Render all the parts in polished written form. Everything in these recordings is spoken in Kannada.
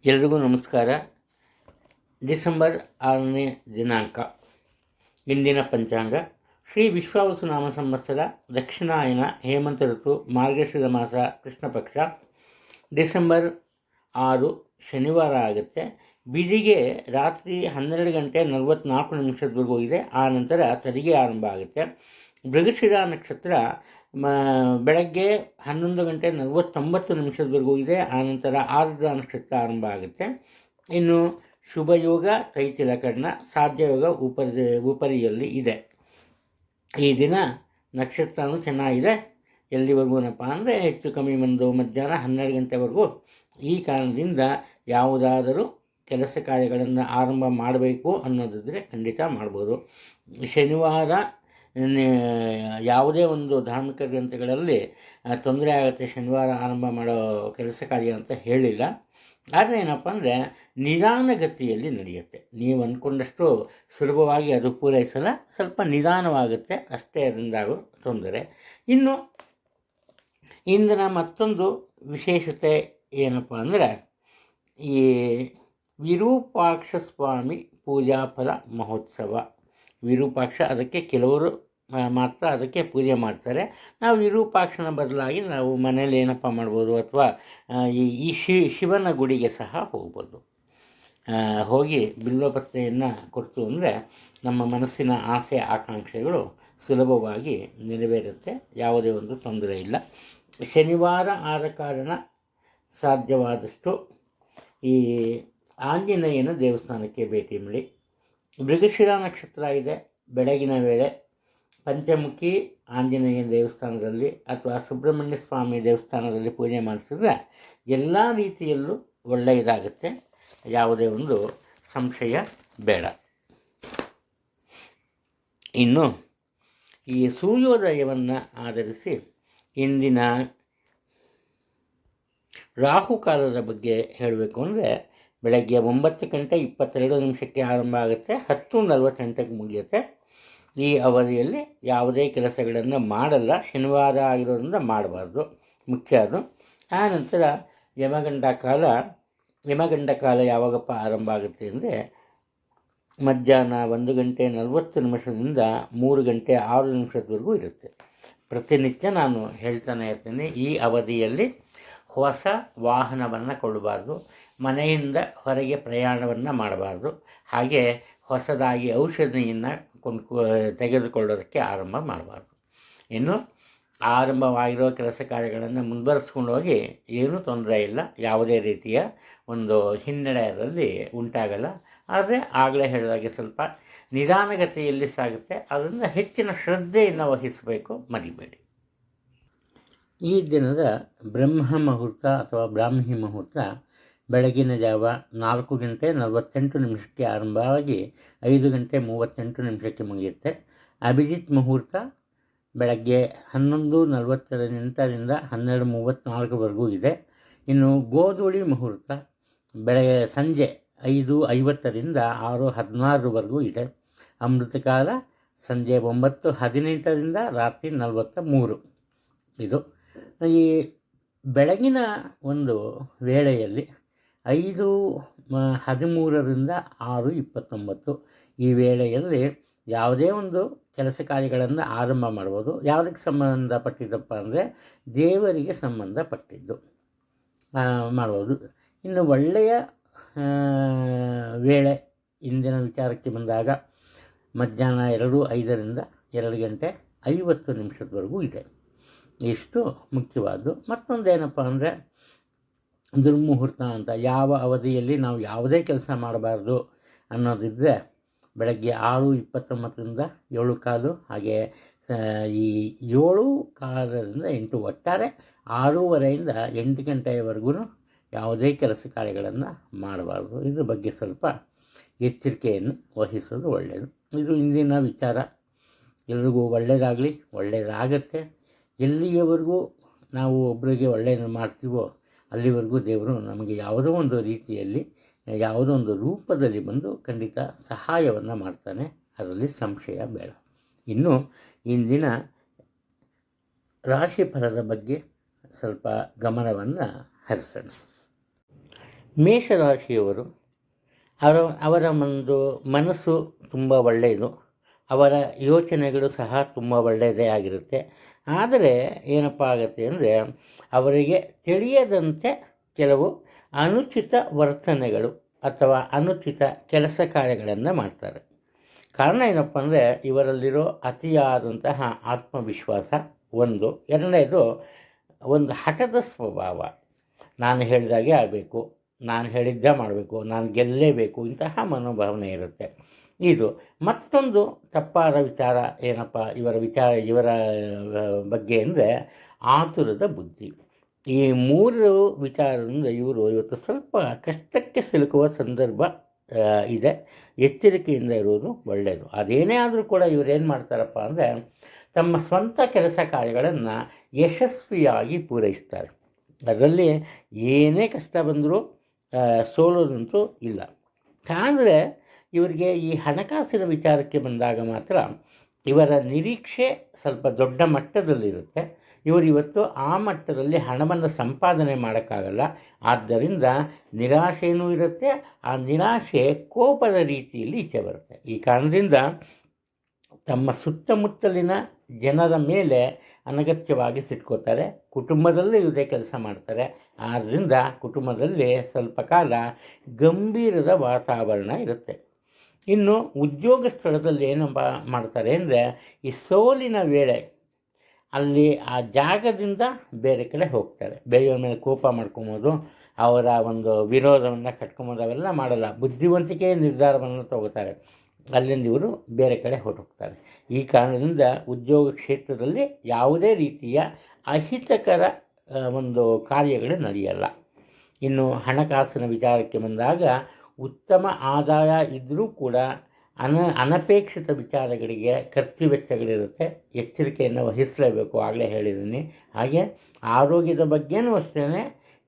ಎಲ್ರಿಗೂ ನಮಸ್ಕಾರ. ಡಿಸೆಂಬರ್ 6ನೇ ದಿನಾಂಕ. ಇಂದಿನ ಪಂಚಾಂಗ ಶ್ರೀ ವಿಶ್ವಾವಸುನಾಮ ಸಂವತ್ಸರ, ದಕ್ಷಿಣಾಯನ, ಹೇಮಂತ ಋತು, ಮಾರ್ಗಶಿರ ಮಾಸ, ಕೃಷ್ಣ ಪಕ್ಷ. ಡಿಸೆಂಬರ್ 6 ಶನಿವಾರ ಆಗುತ್ತೆ. ಬಿದಿಗೆ ರಾತ್ರಿ 12 ಗಂಟೆ 44 ನಿಮಿಷದವರೆಗೂ ಇದೆ. ಆ ನಂತರ ತರಿಗೆ ಆರಂಭ ಆಗುತ್ತೆ. ಮೃಗಶಿರ ನಕ್ಷತ್ರ ಬೆಳಗ್ಗೆ 11 ಗಂಟೆ 49 ನಿಮಿಷದವರೆಗೂ ಇದೆ. ಆನಂತರ ಆರ್ದ್ರ ನಕ್ಷತ್ರ ಆರಂಭ ಆಗುತ್ತೆ. ಇನ್ನು ಶುಭಯೋಗ ತೈತಿಲಕರ್ಣ, ಸಾಧ್ಯಯೋಗ ಉಪರಿಯಲ್ಲಿ ಇದೆ. ಈ ದಿನ ನಕ್ಷತ್ರನೂ ಚೆನ್ನಾಗಿದೆ. ಎಲ್ಲಿವರೆಗೂನಪ್ಪ ಅಂದರೆ ಹೆಚ್ಚು ಕಮ್ಮಿ ಒಂದು ಮಧ್ಯಾಹ್ನ 12 ಗಂಟೆವರೆಗೂ. ಈ ಕಾರಣದಿಂದ ಯಾವುದಾದರೂ ಕೆಲಸ ಕಾರ್ಯಗಳನ್ನು ಆರಂಭ ಮಾಡಬೇಕು ಅನ್ನೋದಿದ್ದರೆ ಖಂಡಿತ ಮಾಡ್ಬೋದು. ಶನಿವಾರ ಯಾವುದೇ ಒಂದು ಧಾರ್ಮಿಕ ಗ್ರಂಥಗಳಲ್ಲಿ ತೊಂದರೆ ಆಗುತ್ತೆ ಶನಿವಾರ ಆರಂಭ ಮಾಡೋ ಕೆಲಸ ಕಾರ್ಯ ಅಂತ ಹೇಳಿಲ್ಲ. ಆದರೆ ಏನಪ್ಪ ಅಂದರೆ ನಿಧಾನಗತಿಯಲ್ಲಿ ನಡೆಯುತ್ತೆ. ನೀವು ಅಂದ್ಕೊಂಡಷ್ಟು ಸುಲಭವಾಗಿ ಅದು ಪೂರೈಸಲ್ಲ, ಸ್ವಲ್ಪ ನಿಧಾನವಾಗುತ್ತೆ ಅಷ್ಟೇ. ಅದರಿಂದಾಗೋ ತೊಂದರೆ. ಇನ್ನು ಇಂದಿನ ಮತ್ತೊಂದು ವಿಶೇಷತೆ ಏನಪ್ಪ ಅಂದರೆ ಈ ವಿರೂಪಾಕ್ಷ ಸ್ವಾಮಿ ಪೂಜಾಫಲ ಮಹೋತ್ಸವ. ವಿರೂಪಾಕ್ಷ, ಅದಕ್ಕೆ ಕೆಲವರು ಮಾತ್ರ ಅದಕ್ಕೆ ಪೂಜೆ ಮಾಡ್ತಾರೆ. ನಾವು ವಿರೂಪಾಕ್ಷನ ಬದಲಾಗಿ ನಾವು ಮನೇಲಿ ಏನಪ್ಪ ಮಾಡ್ಬೋದು, ಅಥವಾ ಈ ಶಿವನ ಗುಡಿಗೆ ಸಹ ಹೋಗ್ಬೋದು. ಹೋಗಿ ಬಿಲ್ವಪತ್ರೆಯನ್ನು ಕೊಡ್ತು ಅಂದರೆ ನಮ್ಮ ಮನಸ್ಸಿನ ಆಸೆ ಆಕಾಂಕ್ಷೆಗಳು ಸುಲಭವಾಗಿ ನೆರವೇರುತ್ತೆ. ಯಾವುದೇ ಒಂದು ತೊಂದರೆ ಇಲ್ಲ. ಶನಿವಾರ ಆದ ಕಾರಣ ಸಾಧ್ಯವಾದಷ್ಟು ಈ ಆಂಜನೇಯನ ದೇವಸ್ಥಾನಕ್ಕೆ ಭೇಟಿ ಮಾಡಿ. ಮೃಗಶಿರ ನಕ್ಷತ್ರ ಇದೆ. ಬೆಳಗಿನ ವೇಳೆ ಪಂಚಮುಖಿ ಆಂಜನೇಯ ದೇವಸ್ಥಾನದಲ್ಲಿ ಅಥವಾ ಸುಬ್ರಹ್ಮಣ್ಯ ಸ್ವಾಮಿ ದೇವಸ್ಥಾನದಲ್ಲಿ ಪೂಜೆ ಮಾಡಿಸಿದ್ರೆ ಎಲ್ಲ ರೀತಿಯಲ್ಲೂ ಒಳ್ಳೆಯದಾಗುತ್ತೆ. ಯಾವುದೇ ಒಂದು ಸಂಶಯ ಬೇಡ. ಇನ್ನು ಈ ಸೂರ್ಯೋದಯವನ್ನು ಆಧರಿಸಿ ಇಂದಿನ ರಾಹುಕಾಲದ ಬಗ್ಗೆ ಹೇಳಬೇಕು ಅಂದರೆ ಬೆಳಗ್ಗೆ 9 ಗಂಟೆ 22 ನಿಮಿಷಕ್ಕೆ ಆರಂಭ ಆಗುತ್ತೆ, 10:48ಕ್ಕೆ ಮುಗಿಯುತ್ತೆ. ಈ ಅವಧಿಯಲ್ಲಿ ಯಾವುದೇ ಕೆಲಸಗಳನ್ನು ಮಾಡಲ್ಲ. ಶನಿವಾರ ಆಗಿರೋದ್ರಿಂದ ಮಾಡಬಾರ್ದು, ಮುಖ್ಯ ಅದು. ಆ ನಂತರ ಯಮಗಂಡ ಕಾಲ ಯಾವಾಗಪ್ಪ ಆರಂಭ ಆಗುತ್ತೆ ಅಂದರೆ ಮಧ್ಯಾಹ್ನ 1 ಗಂಟೆ 40 ನಿಮಿಷದಿಂದ 3 ಗಂಟೆ 6 ನಿಮಿಷದವರೆಗೂ ಇರುತ್ತೆ. ಪ್ರತಿನಿತ್ಯ ನಾನು ಹೇಳ್ತಾನೆ ಇರ್ತೀನಿ, ಈ ಅವಧಿಯಲ್ಲಿ ಹೊಸ ವಾಹನವನ್ನು ಕೊಳ್ಳಬಾರ್ದು, ಮನೆಯಿಂದ ಹೊರಗೆ ಪ್ರಯಾಣವನ್ನು ಮಾಡಬಾರ್ದು, ಹಾಗೆ ಹೊಸದಾಗಿ ಔಷಧಿಯನ್ನು ತೆಗೆದುಕೊಳ್ಳೋದಕ್ಕೆ ಆರಂಭ ಮಾಡಬಾರ್ದು. ಇನ್ನು ಆರಂಭವಾಗಿರೋ ಕೆಲಸ ಕಾರ್ಯಗಳನ್ನು ಮುಂದುವರಿಸ್ಕೊಂಡು ಹೋಗಿ ಏನೂ ತೊಂದರೆ ಇಲ್ಲ. ಯಾವುದೇ ರೀತಿಯ ಒಂದು ಹಿನ್ನಡೆ ಅದರಲ್ಲಿ ಉಂಟಾಗಲ್ಲ. ಆದರೆ ಆಗಲೇ ಹೇಳಿದಾಗೆ ಸ್ವಲ್ಪ ನಿಧಾನಗತಿಯಲ್ಲಿ ಸಾಗುತ್ತೆ. ಅದರಿಂದ ಹೆಚ್ಚಿನ ಶ್ರದ್ಧೆಯನ್ನು ವಹಿಸಬೇಕು, ಮರಿಬೇಡಿ. ಈ ದಿನದ ಬ್ರಹ್ಮ ಮುಹೂರ್ತ ಅಥವಾ ಬ್ರಾಹ್ಮಿ ಮುಹೂರ್ತ ಬೆಳಗಿನ ಜಾವ 4 ಗಂಟೆ 48 ನಿಮಿಷಕ್ಕೆ ಆರಂಭವಾಗಿ 5 ಗಂಟೆ 38 ನಿಮಿಷಕ್ಕೆ ಮುಗಿಯುತ್ತೆ. ಅಭಿಜಿತ್ ಮುಹೂರ್ತ ಬೆಳಗ್ಗೆ 11:48ರಿಂದ 12:34ವರೆಗೂ ಇದೆ. ಇನ್ನು ಗೋಧೂಳಿ ಮುಹೂರ್ತ ಸಂಜೆ 5:50ರಿಂದ 6:16ವರೆಗೂ ಇದೆ. ಅಮೃತಕಾಲ ಸಂಜೆ 9:18ರಿಂದ ರಾತ್ರಿ 43. ಇದು ಈ ಬೆಳಗಿನ ಒಂದು ವೇಳೆಯಲ್ಲಿ 5:13ರಿಂದ 6:29 ಈ ವೇಳೆಯಲ್ಲಿ ಯಾವುದೇ ಒಂದು ಕೆಲಸ ಕಾರ್ಯಗಳನ್ನು ಆರಂಭ ಮಾಡ್ಬೋದು. ಯಾವುದಕ್ಕೆ ಸಂಬಂಧಪಟ್ಟಿದ್ದಪ್ಪ ಅಂದರೆ ದೇವರಿಗೆ ಸಂಬಂಧಪಟ್ಟಿದ್ದು ಮಾಡ್ಬೋದು. ಇನ್ನು ಒಳ್ಳೆಯ ವೇಳೆ ಇಂದಿನ ವಿಚಾರಕ್ಕೆ ಬಂದಾಗ ಮಧ್ಯಾಹ್ನ 2:05ರಿಂದ 2 ಗಂಟೆ 50 ನಿಮಿಷದವರೆಗೂ ಇದೆ. ಇಷ್ಟು ಮುಖ್ಯವಾದ್ದು. ಮತ್ತೊಂದೇನಪ್ಪ ಅಂದರೆ ದುರ್ಮುಹೂರ್ತ ಅಂತ, ಯಾವ ಅವಧಿಯಲ್ಲಿ ನಾವು ಯಾವುದೇ ಕೆಲಸ ಮಾಡಬಾರ್ದು ಅನ್ನೋದಿದ್ದರೆ ಬೆಳಗ್ಗೆ 6:29ರಿಂದ 7:15, ಹಾಗೆ ಈ 7:15ರಿಂದ 8, ಒಟ್ಟಾರೆ 6:30ರಿಂದ 8 ಗಂಟೆಯವರೆಗೂ ಯಾವುದೇ ಕೆಲಸ ಕಾರ್ಯಗಳನ್ನು ಮಾಡಬಾರ್ದು. ಇದ್ರ ಬಗ್ಗೆ ಸ್ವಲ್ಪ ಎಚ್ಚರಿಕೆಯನ್ನು ವಹಿಸೋದು ಒಳ್ಳೆಯದು. ಇದು ಇಂದಿನ ವಿಚಾರ. ಎಲ್ರಿಗೂ ಒಳ್ಳೆಯದಾಗಲಿ, ಒಳ್ಳೆಯದಾಗತ್ತೆ. ಎಲ್ಲಿಯವರೆಗೂ ನಾವು ಒಬ್ಬರಿಗೆ ಒಳ್ಳೆಯದನ್ನು ಮಾಡ್ತೀವೋ ಅಲ್ಲಿವರೆಗೂ ದೇವರು ನಮಗೆ ಯಾವುದೋ ಒಂದು ರೀತಿಯಲ್ಲಿ, ಯಾವುದೋ ಒಂದು ರೂಪದಲ್ಲಿ ಬಂದು ಖಂಡಿತ ಸಹಾಯವನ್ನು ಮಾಡ್ತಾನೆ. ಅದರಲ್ಲಿ ಸಂಶಯ ಬೇಡ. ಇನ್ನು ಇಂದಿನ ರಾಶಿ ಫಲದ ಬಗ್ಗೆ ಸ್ವಲ್ಪ ಗಮನವನ್ನು ಹರಿಸೋಣ. ಮೇಷರಾಶಿಯವರು ಅವರ ಒಂದು ಮನಸ್ಸು ತುಂಬ ಒಳ್ಳೆಯದು, ಅವರ ಯೋಚನೆಗಳು ಸಹ ತುಂಬ ಒಳ್ಳೆಯದೇ ಆಗಿರುತ್ತೆ. ಆದರೆ ಏನಪ್ಪ ಆಗುತ್ತೆ ಅಂದರೆ ಅವರಿಗೆ ತಿಳಿಯದಂತೆ ಕೆಲವು ಅನುಚಿತ ವರ್ತನೆಗಳು ಅಥವಾ ಅನುಚಿತ ಕೆಲಸ ಕಾರ್ಯಗಳನ್ನು ಮಾಡ್ತಾರೆ. ಕಾರಣ ಏನಪ್ಪ ಅಂದರೆ ಇವರಲ್ಲಿರೋ ಅತಿಯಾದಂತಹ ಆತ್ಮವಿಶ್ವಾಸ ಒಂದು. ಎರಡನೇದು ಒಂದು ಹಠದ ಸ್ವಭಾವ. ನಾನು ಹೇಳಿದಾಗೆ ಆಗಬೇಕು, ನಾನು ಹೇಳಿದ್ದೇ ಮಾಡಬೇಕು, ನಾನು ಗೆಲ್ಲೇಬೇಕು, ಇಂತಹ ಮನೋಭಾವನೆ ಇರುತ್ತೆ. ಇದು ಮತ್ತೊಂದು ತಪ್ಪಾದ ವಿಚಾರ ಏನಪ್ಪ ಇವರ ಬಗ್ಗೆ ಅಂದರೆ ಆತುರದ ಬುದ್ಧಿ. ಈ ಮೂರು ವಿಚಾರದಿಂದ ಇವರು ಇವತ್ತು ಸ್ವಲ್ಪ ಕಷ್ಟಕ್ಕೆ ಸಿಲುಕುವ ಸಂದರ್ಭ ಇದೆ. ಎಚ್ಚರಿಕೆಯಿಂದ ಇರುವುದು ಒಳ್ಳೆಯದು. ಅದೇನೇ ಆದರೂ ಕೂಡ ಇವರೇನು ಮಾಡ್ತಾರಪ್ಪ ಅಂದರೆ ತಮ್ಮ ಸ್ವಂತ ಕೆಲಸ ಕಾರ್ಯಗಳನ್ನು ಯಶಸ್ವಿಯಾಗಿ ಪೂರೈಸ್ತಾರೆ. ಅದರಲ್ಲಿ ಏನೇ ಕಷ್ಟ ಬಂದರೂ ಸೋಲೋದಂತೂ ಇಲ್ಲ. ಆದರೆ ಇವರಿಗೆ ಈ ಹಣಕಾಸಿನ ವಿಚಾರಕ್ಕೆ ಬಂದಾಗ ಮಾತ್ರ ಇವರ ನಿರೀಕ್ಷೆ ಸ್ವಲ್ಪ ದೊಡ್ಡ ಮಟ್ಟದಲ್ಲಿರುತ್ತೆ. ಇವತ್ತು ಆ ಮಟ್ಟದಲ್ಲಿ ಹಣವನ್ನು ಸಂಪಾದನೆ ಮಾಡೋಕ್ಕಾಗಲ್ಲ. ಆದ್ದರಿಂದ ನಿರಾಶೆಯೂ ಇರುತ್ತೆ. ಆ ನಿರಾಶೆ ಕೋಪದ ರೀತಿಯಲ್ಲಿ ಈಚೆ ಬರುತ್ತೆ. ಈ ಕಾರಣದಿಂದ ತಮ್ಮ ಸುತ್ತಮುತ್ತಲಿನ ಜನರ ಮೇಲೆ ಅನಗತ್ಯವಾಗಿ ಸಿಟ್ಕೋತಾರೆ. ಕುಟುಂಬದಲ್ಲೇ ಇದೇ ಕೆಲಸ ಮಾಡ್ತಾರೆ. ಆದ್ದರಿಂದ ಕುಟುಂಬದಲ್ಲಿ ಸ್ವಲ್ಪ ಕಾಲ ಗಂಭೀರದ ವಾತಾವರಣ ಇರುತ್ತೆ. ಇನ್ನು ಉದ್ಯೋಗ ಸ್ಥಳದಲ್ಲಿ ಏನಪ್ಪ ಮಾಡ್ತಾರೆ ಅಂದರೆ ಈ ಸೋಲಿನ ವೇಳೆ ಅಲ್ಲಿ ಆ ಜಾಗದಿಂದ ಬೇರೆ ಕಡೆ ಹೋಗ್ತಾರೆ. ಬೇರೆಯವ್ರ ಮೇಲೆ ಕೋಪ ಮಾಡ್ಕೊಬೋದು, ಅವರ ಒಂದು ವಿರೋಧವನ್ನು ಕಟ್ಕೊಬೋದು, ಅವೆಲ್ಲ ಮಾಡಲ್ಲ. ಬುದ್ಧಿವಂತಿಕೆ ನಿರ್ಧಾರವನ್ನು ತಗೋತಾರೆ. ಅಲ್ಲಿಂದ ಇವರು ಬೇರೆ ಕಡೆ ಹೊರಟೋಗ್ತಾರೆ. ಈ ಕಾರಣದಿಂದ ಉದ್ಯೋಗ ಕ್ಷೇತ್ರದಲ್ಲಿ ಯಾವುದೇ ರೀತಿಯ ಅಹಿತಕರ ಒಂದು ಕಾರ್ಯಗಳು ನಡೆಯಲ್ಲ. ಇನ್ನು ಹಣಕಾಸಿನ ವಿಚಾರಕ್ಕೆ ಬಂದಾಗ ಉತ್ತಮ ಆದಾಯ ಇದ್ದರೂ ಕೂಡ ಅನಪೇಕ್ಷಿತ ವಿಚಾರಗಳಿಗೆ ಖರ್ಚು ವೆಚ್ಚಗಳಿರುತ್ತೆ. ಎಚ್ಚರಿಕೆಯನ್ನು ವಹಿಸಲೇಬೇಕು, ಆಗಲೇ ಹೇಳಿದ್ದೀನಿ. ಹಾಗೆ ಆರೋಗ್ಯದ ಬಗ್ಗೆಯೂ ಅಷ್ಟೇ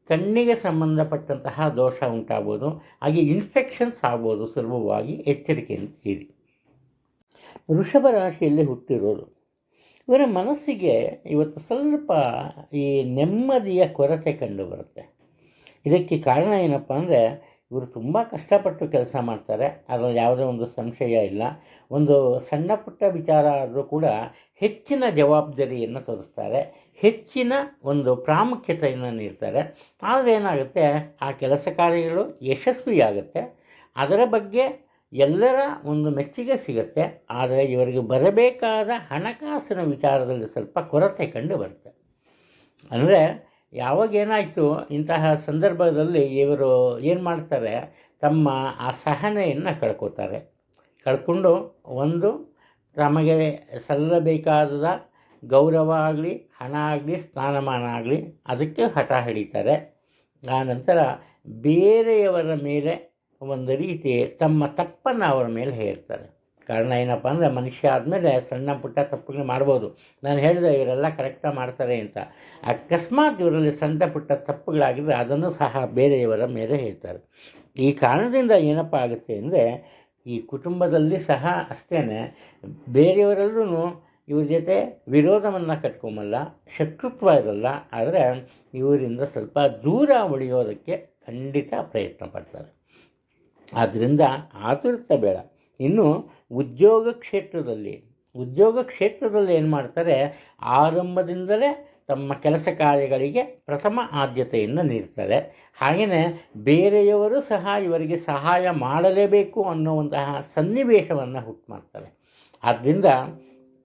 ಕಣ್ಣಿಗೆ ಸಂಬಂಧಪಟ್ಟಂತಹ ದೋಷ ಉಂಟಾಗ್ಬೋದು, ಹಾಗೆ ಇನ್ಫೆಕ್ಷನ್ಸ್ ಆಗ್ಬೋದು. ಸುಲಭವಾಗಿ ಎಚ್ಚರಿಕೆಯಿಂದ ಇರಿ. ವೃಷಭ ರಾಶಿಯಲ್ಲಿ ಹುಟ್ಟಿರೋರು ಇವರ ಮನಸ್ಸಿಗೆ ಇವತ್ತು ಸ್ವಲ್ಪ ಈ ನೆಮ್ಮದಿಯ ಕೊರತೆ ಕಂಡುಬರುತ್ತೆ. ಇದಕ್ಕೆ ಕಾರಣ ಏನಪ್ಪ ಅಂದರೆ ಇವರು ತುಂಬ ಕಷ್ಟಪಟ್ಟು ಕೆಲಸ ಮಾಡ್ತಾರೆ, ಅದರಲ್ಲಿ ಯಾವುದೇ ಒಂದು ಸಂಶಯ ಇಲ್ಲ. ಒಂದು ಸಣ್ಣ ಪುಟ್ಟ ವಿಚಾರ ಆದರೂ ಕೂಡ ಹೆಚ್ಚಿನ ಜವಾಬ್ದಾರಿಯನ್ನು ತೋರಿಸ್ತಾರೆ, ಹೆಚ್ಚಿನ ಒಂದು ಪ್ರಾಮುಖ್ಯತೆಯನ್ನು ನೀಡ್ತಾರೆ. ಆದರೆ ಏನಾಗುತ್ತೆ, ಆ ಕೆಲಸ ಕಾರ್ಯಗಳು ಯಶಸ್ವಿಯಾಗುತ್ತೆ, ಅದರ ಬಗ್ಗೆ ಎಲ್ಲರ ಒಂದು ಮೆಚ್ಚುಗೆ ಸಿಗುತ್ತೆ. ಆದರೆ ಇವರಿಗೆ ಬರಬೇಕಾದ ಹಣಕಾಸಿನ ವಿಚಾರದಲ್ಲಿ ಸ್ವಲ್ಪ ಕೊರತೆ ಕಂಡು ಬರುತ್ತೆ. ಅಂದರೆ ಯಾವಾಗೇನಾಯಿತು ಇಂತಹ ಸಂದರ್ಭದಲ್ಲಿ ಇವರು ಏನು ಮಾಡ್ತಾರೆ, ತಮ್ಮ ಆ ಸಹನೆಯನ್ನು ಕಳ್ಕೊಂಡು ಒಂದು ತಮಗೆ ಸಲ್ಲಬೇಕಾದ ಗೌರವ ಆಗಲಿ, ಹಣ ಆಗಲಿ, ಸ್ಥಾನಮಾನ ಆಗಲಿ ಅದಕ್ಕೆ ಹಠ ಹಿಡಿತಾರೆ. ಆನಂತರ ಬೇರೆಯವರ ಮೇಲೆ ಒಂದು ರೀತಿ ತಮ್ಮ ತಪ್ಪನ್ನು ಅವರ ಮೇಲೆ ಹೇರ್ತಾರೆ. ಕಾರಣ ಏನಪ್ಪ ಅಂದರೆ ಮನುಷ್ಯ ಆದಮೇಲೆ ಸಣ್ಣ ಪುಟ್ಟ ತಪ್ಪುಗಳು ಮಾಡ್ಬೋದು. ನಾನು ಹೇಳಿದೆ ಇವರೆಲ್ಲ ಕರೆಕ್ಟಾಗಿ ಮಾಡ್ತಾರೆ ಅಂತ. ಅಕಸ್ಮಾತ್ ಇವರಲ್ಲಿ ಸಣ್ಣ ಪುಟ್ಟ ತಪ್ಪುಗಳಾಗಿದ್ದರೆ ಅದನ್ನು ಸಹ ಬೇರೆಯವರ ಮೇಲೆ ಹೇಳ್ತಾರೆ. ಈ ಕಾರಣದಿಂದ ಏನಪ್ಪ ಆಗುತ್ತೆ ಅಂದರೆ ಈ ಕುಟುಂಬದಲ್ಲಿ ಸಹ ಅಷ್ಟೇ ಬೇರೆಯವರೆಲ್ಲರೂ ಇವ್ರ ಜೊತೆ ವಿರೋಧವನ್ನು ಕಟ್ಕೊಂಬಲ್ಲ, ಶತ್ರುತ್ವ ಇರಲ್ಲ. ಆದರೆ ಇವರಿಂದ ಸ್ವಲ್ಪ ದೂರ ಉಳಿಯೋದಕ್ಕೆ ಖಂಡಿತ ಪ್ರಯತ್ನ ಪಡ್ತಾರೆ. ಆದ್ದರಿಂದ ಆತುರತೆ ಬೇಡ. ಇನ್ನು ಉದ್ಯೋಗ ಕ್ಷೇತ್ರದಲ್ಲಿ ಏನು ಮಾಡ್ತಾರೆ, ಆರಂಭದಿಂದಲೇ ತಮ್ಮ ಕೆಲಸ ಕಾರ್ಯಗಳಿಗೆ ಪ್ರಥಮ ಆದ್ಯತೆಯನ್ನು ನೀಡ್ತಾರೆ. ಹಾಗೆಯೇ ಬೇರೆಯವರು ಸಹ ಇವರಿಗೆ ಸಹಾಯ ಮಾಡಲೇಬೇಕು ಅನ್ನುವಂತಹ ಸನ್ನಿವೇಶವನ್ನು ಹುಟ್ಟು ಮಾಡ್ತಾರೆ. ಆದ್ದರಿಂದ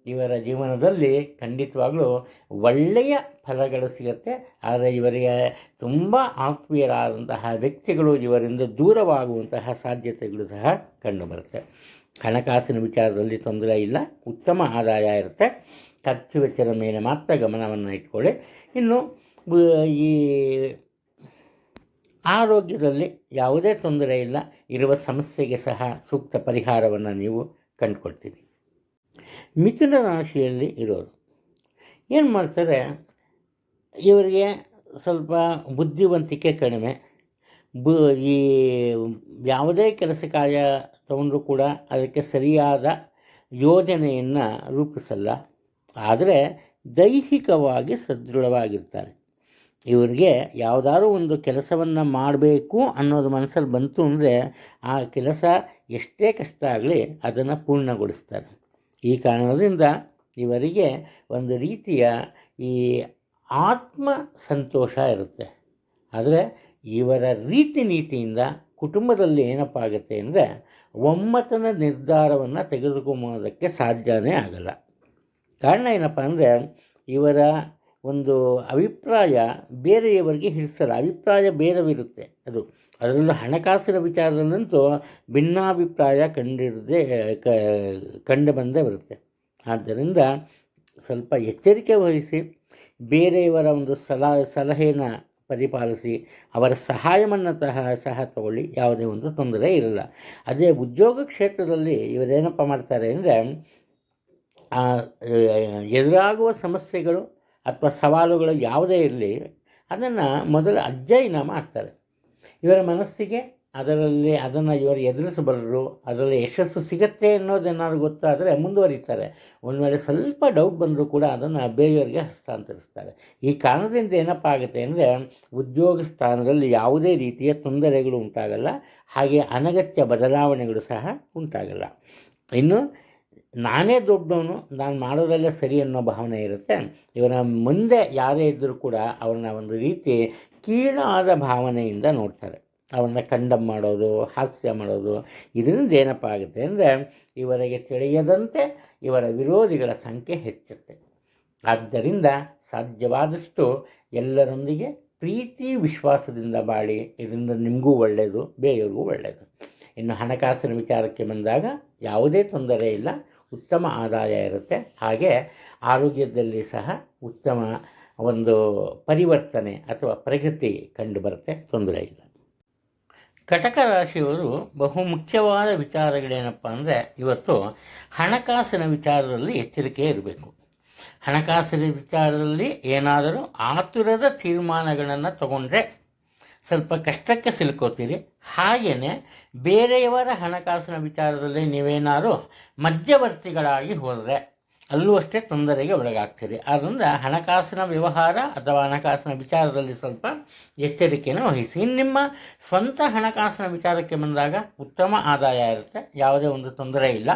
ಇವರ ಜೀವನದಲ್ಲಿ ಖಂಡಿತವಾಗಲೂ ಒಳ್ಳೆಯ ಫಲಗಳು ಸಿಗುತ್ತೆ. ಆದರೆ ಇವರಿಗೆ ತುಂಬ ಆತ್ಮೀಯರಾದಂತಹ ವ್ಯಕ್ತಿಗಳು ಇವರಿಂದ ದೂರವಾಗುವಂತಹ ಸಾಧ್ಯತೆಗಳು ಸಹ ಕಂಡುಬರುತ್ತೆ. ಹಣಕಾಸಿನ ವಿಚಾರದಲ್ಲಿ ತೊಂದರೆ ಇಲ್ಲ, ಉತ್ತಮ ಆದಾಯ ಇರುತ್ತೆ. ಖರ್ಚು ವೆಚ್ಚದ ಮೇಲೆ ಮಾತ್ರ ಗಮನವನ್ನು ಇಟ್ಕೊಳ್ಳಿ. ಇನ್ನು ಈ ಆರೋಗ್ಯದಲ್ಲಿ ಯಾವುದೇ ತೊಂದರೆ ಇಲ್ಲ, ಇರುವ ಸಮಸ್ಯೆಗೆ ಸಹ ಸೂಕ್ತ ಪರಿಹಾರವನ್ನು ನೀವು ಕಂಡುಕೊಳ್ತೀರಿ. ಮಿಥುನ ರಾಶಿಯಲ್ಲಿ ಇರೋರು ಏನು ಮಾಡ್ತಾರೆ, ಇವರಿಗೆ ಸ್ವಲ್ಪ ಬುದ್ಧಿವಂತಿಕೆ ಕಡಿಮೆ. ಈ ಯಾವುದೇ ಕೆಲಸ ಕಾರ್ಯ ತಗೊಂಡ್ರೂ ಕೂಡ ಅದಕ್ಕೆ ಸರಿಯಾದ ಯೋಜನೆಯನ್ನು ರೂಪಿಸಲ್ಲ. ಆದರೆ ದೈಹಿಕವಾಗಿ ಸದೃಢವಾಗಿರ್ತಾರೆ. ಇವರಿಗೆ ಯಾವುದಾದ್ರೂ ಒಂದು ಕೆಲಸವನ್ನು ಮಾಡಬೇಕು ಅನ್ನೋದು ಮನಸ್ಸಲ್ಲಿ ಬಂತು ಅಂದರೆ ಆ ಕೆಲಸ ಎಷ್ಟೇ ಕಷ್ಟ ಆಗಲಿ ಅದನ್ನು ಪೂರ್ಣಗೊಳಿಸ್ತಾರೆ. ಈ ಕಾರಣದಿಂದ ಇವರಿಗೆ ಒಂದು ರೀತಿಯ ಈ ಆತ್ಮ ಸಂತೋಷ ಇರುತ್ತೆ. ಆದರೆ ಇವರ ರೀತಿ ನೀತಿಯಿಂದ ಕುಟುಂಬದಲ್ಲಿ ಏನಪ್ಪ ಆಗುತ್ತೆ ಅಂದರೆ ಒಮ್ಮತನ ನಿರ್ಧಾರವನ್ನು ತೆಗೆದುಕೊಂಬೋದಕ್ಕೆ ಸಾಧ್ಯನೇ ಆಗಲ್ಲ. ಕಾರಣ ಏನಪ್ಪ ಅಂದರೆ ಇವರ ಒಂದು ಅಭಿಪ್ರಾಯ ಬೇರೆಯವರಿಗೆ ಹಿಡಿಸಲ್ಲ. ಅಭಿಪ್ರಾಯ ಬೇರೆವಿರುತ್ತೆ. ಅದರಲ್ಲೂ ಹಣಕಾಸಿನ ವಿಚಾರದಲ್ಲಂತೂ ಭಿನ್ನಾಭಿಪ್ರಾಯ ಕಂಡು ಬಂದೇ ಬರುತ್ತೆ. ಆದ್ದರಿಂದ ಸ್ವಲ್ಪ ಎಚ್ಚರಿಕೆ ವಹಿಸಿ ಬೇರೆಯವರ ಒಂದು ಸಲಹೆನ ಪರಿಪಾಲಿಸಿ ಅವರ ಸಹಾಯವನ್ನು ಸಹ ತಗೊಳ್ಳಿ, ಯಾವುದೇ ಒಂದು ತೊಂದರೆ ಇರಲ್ಲ. ಅದೇ ಉದ್ಯೋಗ ಕ್ಷೇತ್ರದಲ್ಲಿ ಇವರೇನಪ್ಪ ಮಾಡ್ತಾರೆ ಅಂದರೆ ಎದುರಾಗುವ ಸಮಸ್ಯೆಗಳು ಅಥವಾ ಸವಾಲುಗಳು ಯಾವುದೇ ಇರಲಿ ಅದನ್ನು ಮೊದಲು ಅಧ್ಯಯನ ಮಾಡ್ತಾರೆ. ಇವರ ಮನಸ್ಸಿಗೆ ಅದನ್ನು ಇವರು ಎದುರಿಸಬಲ್ಲರು, ಅದರಲ್ಲಿ ಯಶಸ್ಸು ಸಿಗತ್ತೆ ಅನ್ನೋದೇನಾದ್ರು ಗೊತ್ತಾದರೆ ಮುಂದುವರಿತಾರೆ. ಒಂದು ವೇಳೆ ಸ್ವಲ್ಪ ಡೌಟ್ ಬಂದರೂ ಕೂಡ ಅದನ್ನು ಬೇರೆಯವರಿಗೆ ಹಸ್ತಾಂತರಿಸ್ತಾರೆ. ಈ ಕಾರಣದಿಂದ ಏನಪ್ಪ ಆಗುತ್ತೆ ಅಂದರೆ ಉದ್ಯೋಗ ಸ್ಥಾನದಲ್ಲಿ ಯಾವುದೇ ರೀತಿಯ ತೊಂದರೆಗಳು ಉಂಟಾಗಲ್ಲ, ಹಾಗೆ ಅನಗತ್ಯ ಬದಲಾವಣೆಗಳು ಸಹ ಉಂಟಾಗಲ್ಲ. ಇನ್ನು ನಾನೇ ದೊಡ್ಡವನು, ನಾನು ಮಾಡೋದೆಲ್ಲ ಸರಿ ಅನ್ನೋ ಭಾವನೆ ಇರುತ್ತೆ. ಇವರ ಮುಂದೆ ಯಾರೇ ಇದ್ದರೂ ಕೂಡ ಅವ್ರನ್ನ ಒಂದು ರೀತಿ ಕೀಳಾದ ಭಾವನೆಯಿಂದ ನೋಡ್ತಾರೆ. ಅವನ್ನ ಕಂಡಮ್ ಮಾಡೋದು, ಹಾಸ್ಯ ಮಾಡೋದು. ಇದರಿಂದ ಏನಪ್ಪ ಆಗುತ್ತೆ ಅಂದರೆ ಇವರಿಗೆ ತಿಳಿಯದಂತೆ ಇವರ ವಿರೋಧಿಗಳ ಸಂಖ್ಯೆ ಹೆಚ್ಚುತ್ತೆ. ಆದ್ದರಿಂದ ಸಾಧ್ಯವಾದಷ್ಟು ಎಲ್ಲರೊಂದಿಗೆ ಪ್ರೀತಿ ವಿಶ್ವಾಸದಿಂದ ಬಾಳಿ. ಇದರಿಂದ ನಿಮಗೂ ಒಳ್ಳೆಯದು, ಬೇರೆಯವ್ರಿಗೂ ಒಳ್ಳೆಯದು. ಇನ್ನು ಹಣಕಾಸಿನ ವಿಚಾರಕ್ಕೆ ಬಂದಾಗ ಯಾವುದೇ ತೊಂದರೆ ಇಲ್ಲ, ಉತ್ತಮ ಆದಾಯ ಇರುತ್ತೆ. ಹಾಗೆ ಆರೋಗ್ಯದಲ್ಲಿ ಸಹ ಉತ್ತಮ ಒಂದು ಪರಿವರ್ತನೆ ಅಥವಾ ಪ್ರಗತಿ ಕಂಡು ಬರುತ್ತೆ, ತೊಂದರೆ ಇಲ್ಲ. ಕಟಕ ರಾಶಿಯವರು ಬಹು ಮುಖ್ಯವಾದ ವಿಚಾರಗಳೇನಪ್ಪ ಅಂದರೆ ಇವತ್ತು ಹಣಕಾಸಿನ ವಿಚಾರದಲ್ಲಿ ಎಚ್ಚರಿಕೆ ಇರಬೇಕು. ಹಣಕಾಸಿನ ವಿಚಾರದಲ್ಲಿ ಏನಾದರೂ ಆತುರದ ತೀರ್ಮಾನಗಳನ್ನು ತಗೊಂಡ್ರೆ ಸ್ವಲ್ಪ ಕಷ್ಟಕ್ಕೆ ಸಿಲುಕೋತೀರಿ. ಹಾಗೆಯೇ ಬೇರೆಯವರ ಹಣಕಾಸಿನ ವಿಚಾರದಲ್ಲಿ ನೀವೇನಾದರೂ ಮಧ್ಯವರ್ತಿಗಳಾಗಿ ಹೋದರೆ ಅಲ್ಲೂ ಅಷ್ಟೇ ತೊಂದರೆಗೆ ಒಳಗಾಗ್ತೀರಿ. ಆದ್ದರಿಂದ ಹಣಕಾಸಿನ ವ್ಯವಹಾರ ಅಥವಾ ಹಣಕಾಸಿನ ವಿಚಾರದಲ್ಲಿ ಸ್ವಲ್ಪ ಎಚ್ಚರಿಕೆಯನ್ನು ವಹಿಸಿ. ನಿಮ್ಮ ಸ್ವಂತ ಹಣಕಾಸಿನ ವಿಚಾರಕ್ಕೆ ಬಂದಾಗ ಉತ್ತಮ ಆದಾಯ ಇರುತ್ತೆ, ಯಾವುದೇ ಒಂದು ತೊಂದರೆ ಇಲ್ಲ.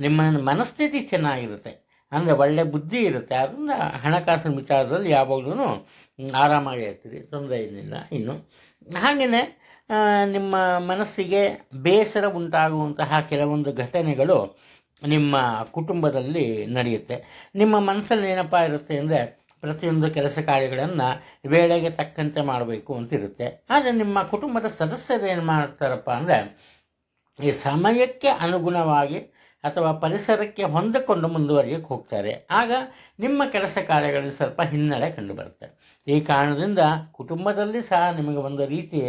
ನಿಮ್ಮ ಮನಸ್ಥಿತಿ ಚೆನ್ನಾಗಿರುತ್ತೆ, ಅಂದರೆ ಒಳ್ಳೆ ಬುದ್ಧಿ ಇರುತ್ತೆ. ಆದ್ದರಿಂದ ಹಣಕಾಸಿನ ವಿಚಾರದಲ್ಲಿ ಯಾವಾಗಲೂ ಆರಾಮಾಗಿ ಇರ್ತೀರಿ, ತೊಂದರೆ ಏನಿಲ್ಲ. ಇನ್ನು ಹಾಗೆಯೇ ನಿಮ್ಮ ಮನಸ್ಸಿಗೆ ಬೇಸರ ಉಂಟಾಗುವಂತಹ ಕೆಲವೊಂದು ಘಟನೆಗಳು ನಿಮ್ಮ ಕುಟುಂಬದಲ್ಲಿ ನಡೆಯುತ್ತೆ. ನಿಮ್ಮ ಮನಸ್ಸಲ್ಲಿ ಏನಪ್ಪ ಇರುತ್ತೆ ಅಂದರೆ ಪ್ರತಿಯೊಂದು ಕೆಲಸ ಕಾರ್ಯಗಳನ್ನು ವೇಳೆಗೆ ತಕ್ಕಂತೆ ಮಾಡಬೇಕು ಅಂತಿರುತ್ತೆ. ಆದರೆ ನಿಮ್ಮ ಕುಟುಂಬದ ಸದಸ್ಯರು ಏನು ಮಾಡ್ತಾರಪ್ಪ ಅಂದರೆ ಈ ಸಮಯಕ್ಕೆ ಅನುಗುಣವಾಗಿ ಅಥವಾ ಪರಿಸರಕ್ಕೆ ಹೊಂದಿಕೊಂಡು ಮುಂದುವರಿಯಕ್ಕೆ ಹೋಗ್ತಾರೆ. ಆಗ ನಿಮ್ಮ ಕೆಲಸ ಕಾರ್ಯಗಳಲ್ಲಿ ಸ್ವಲ್ಪ ಹಿನ್ನಡೆ ಕಂಡುಬರುತ್ತೆ. ಈ ಕಾರಣದಿಂದ ಕುಟುಂಬದಲ್ಲಿ ಸಹ ನಿಮಗೆ ಒಂದು ರೀತಿ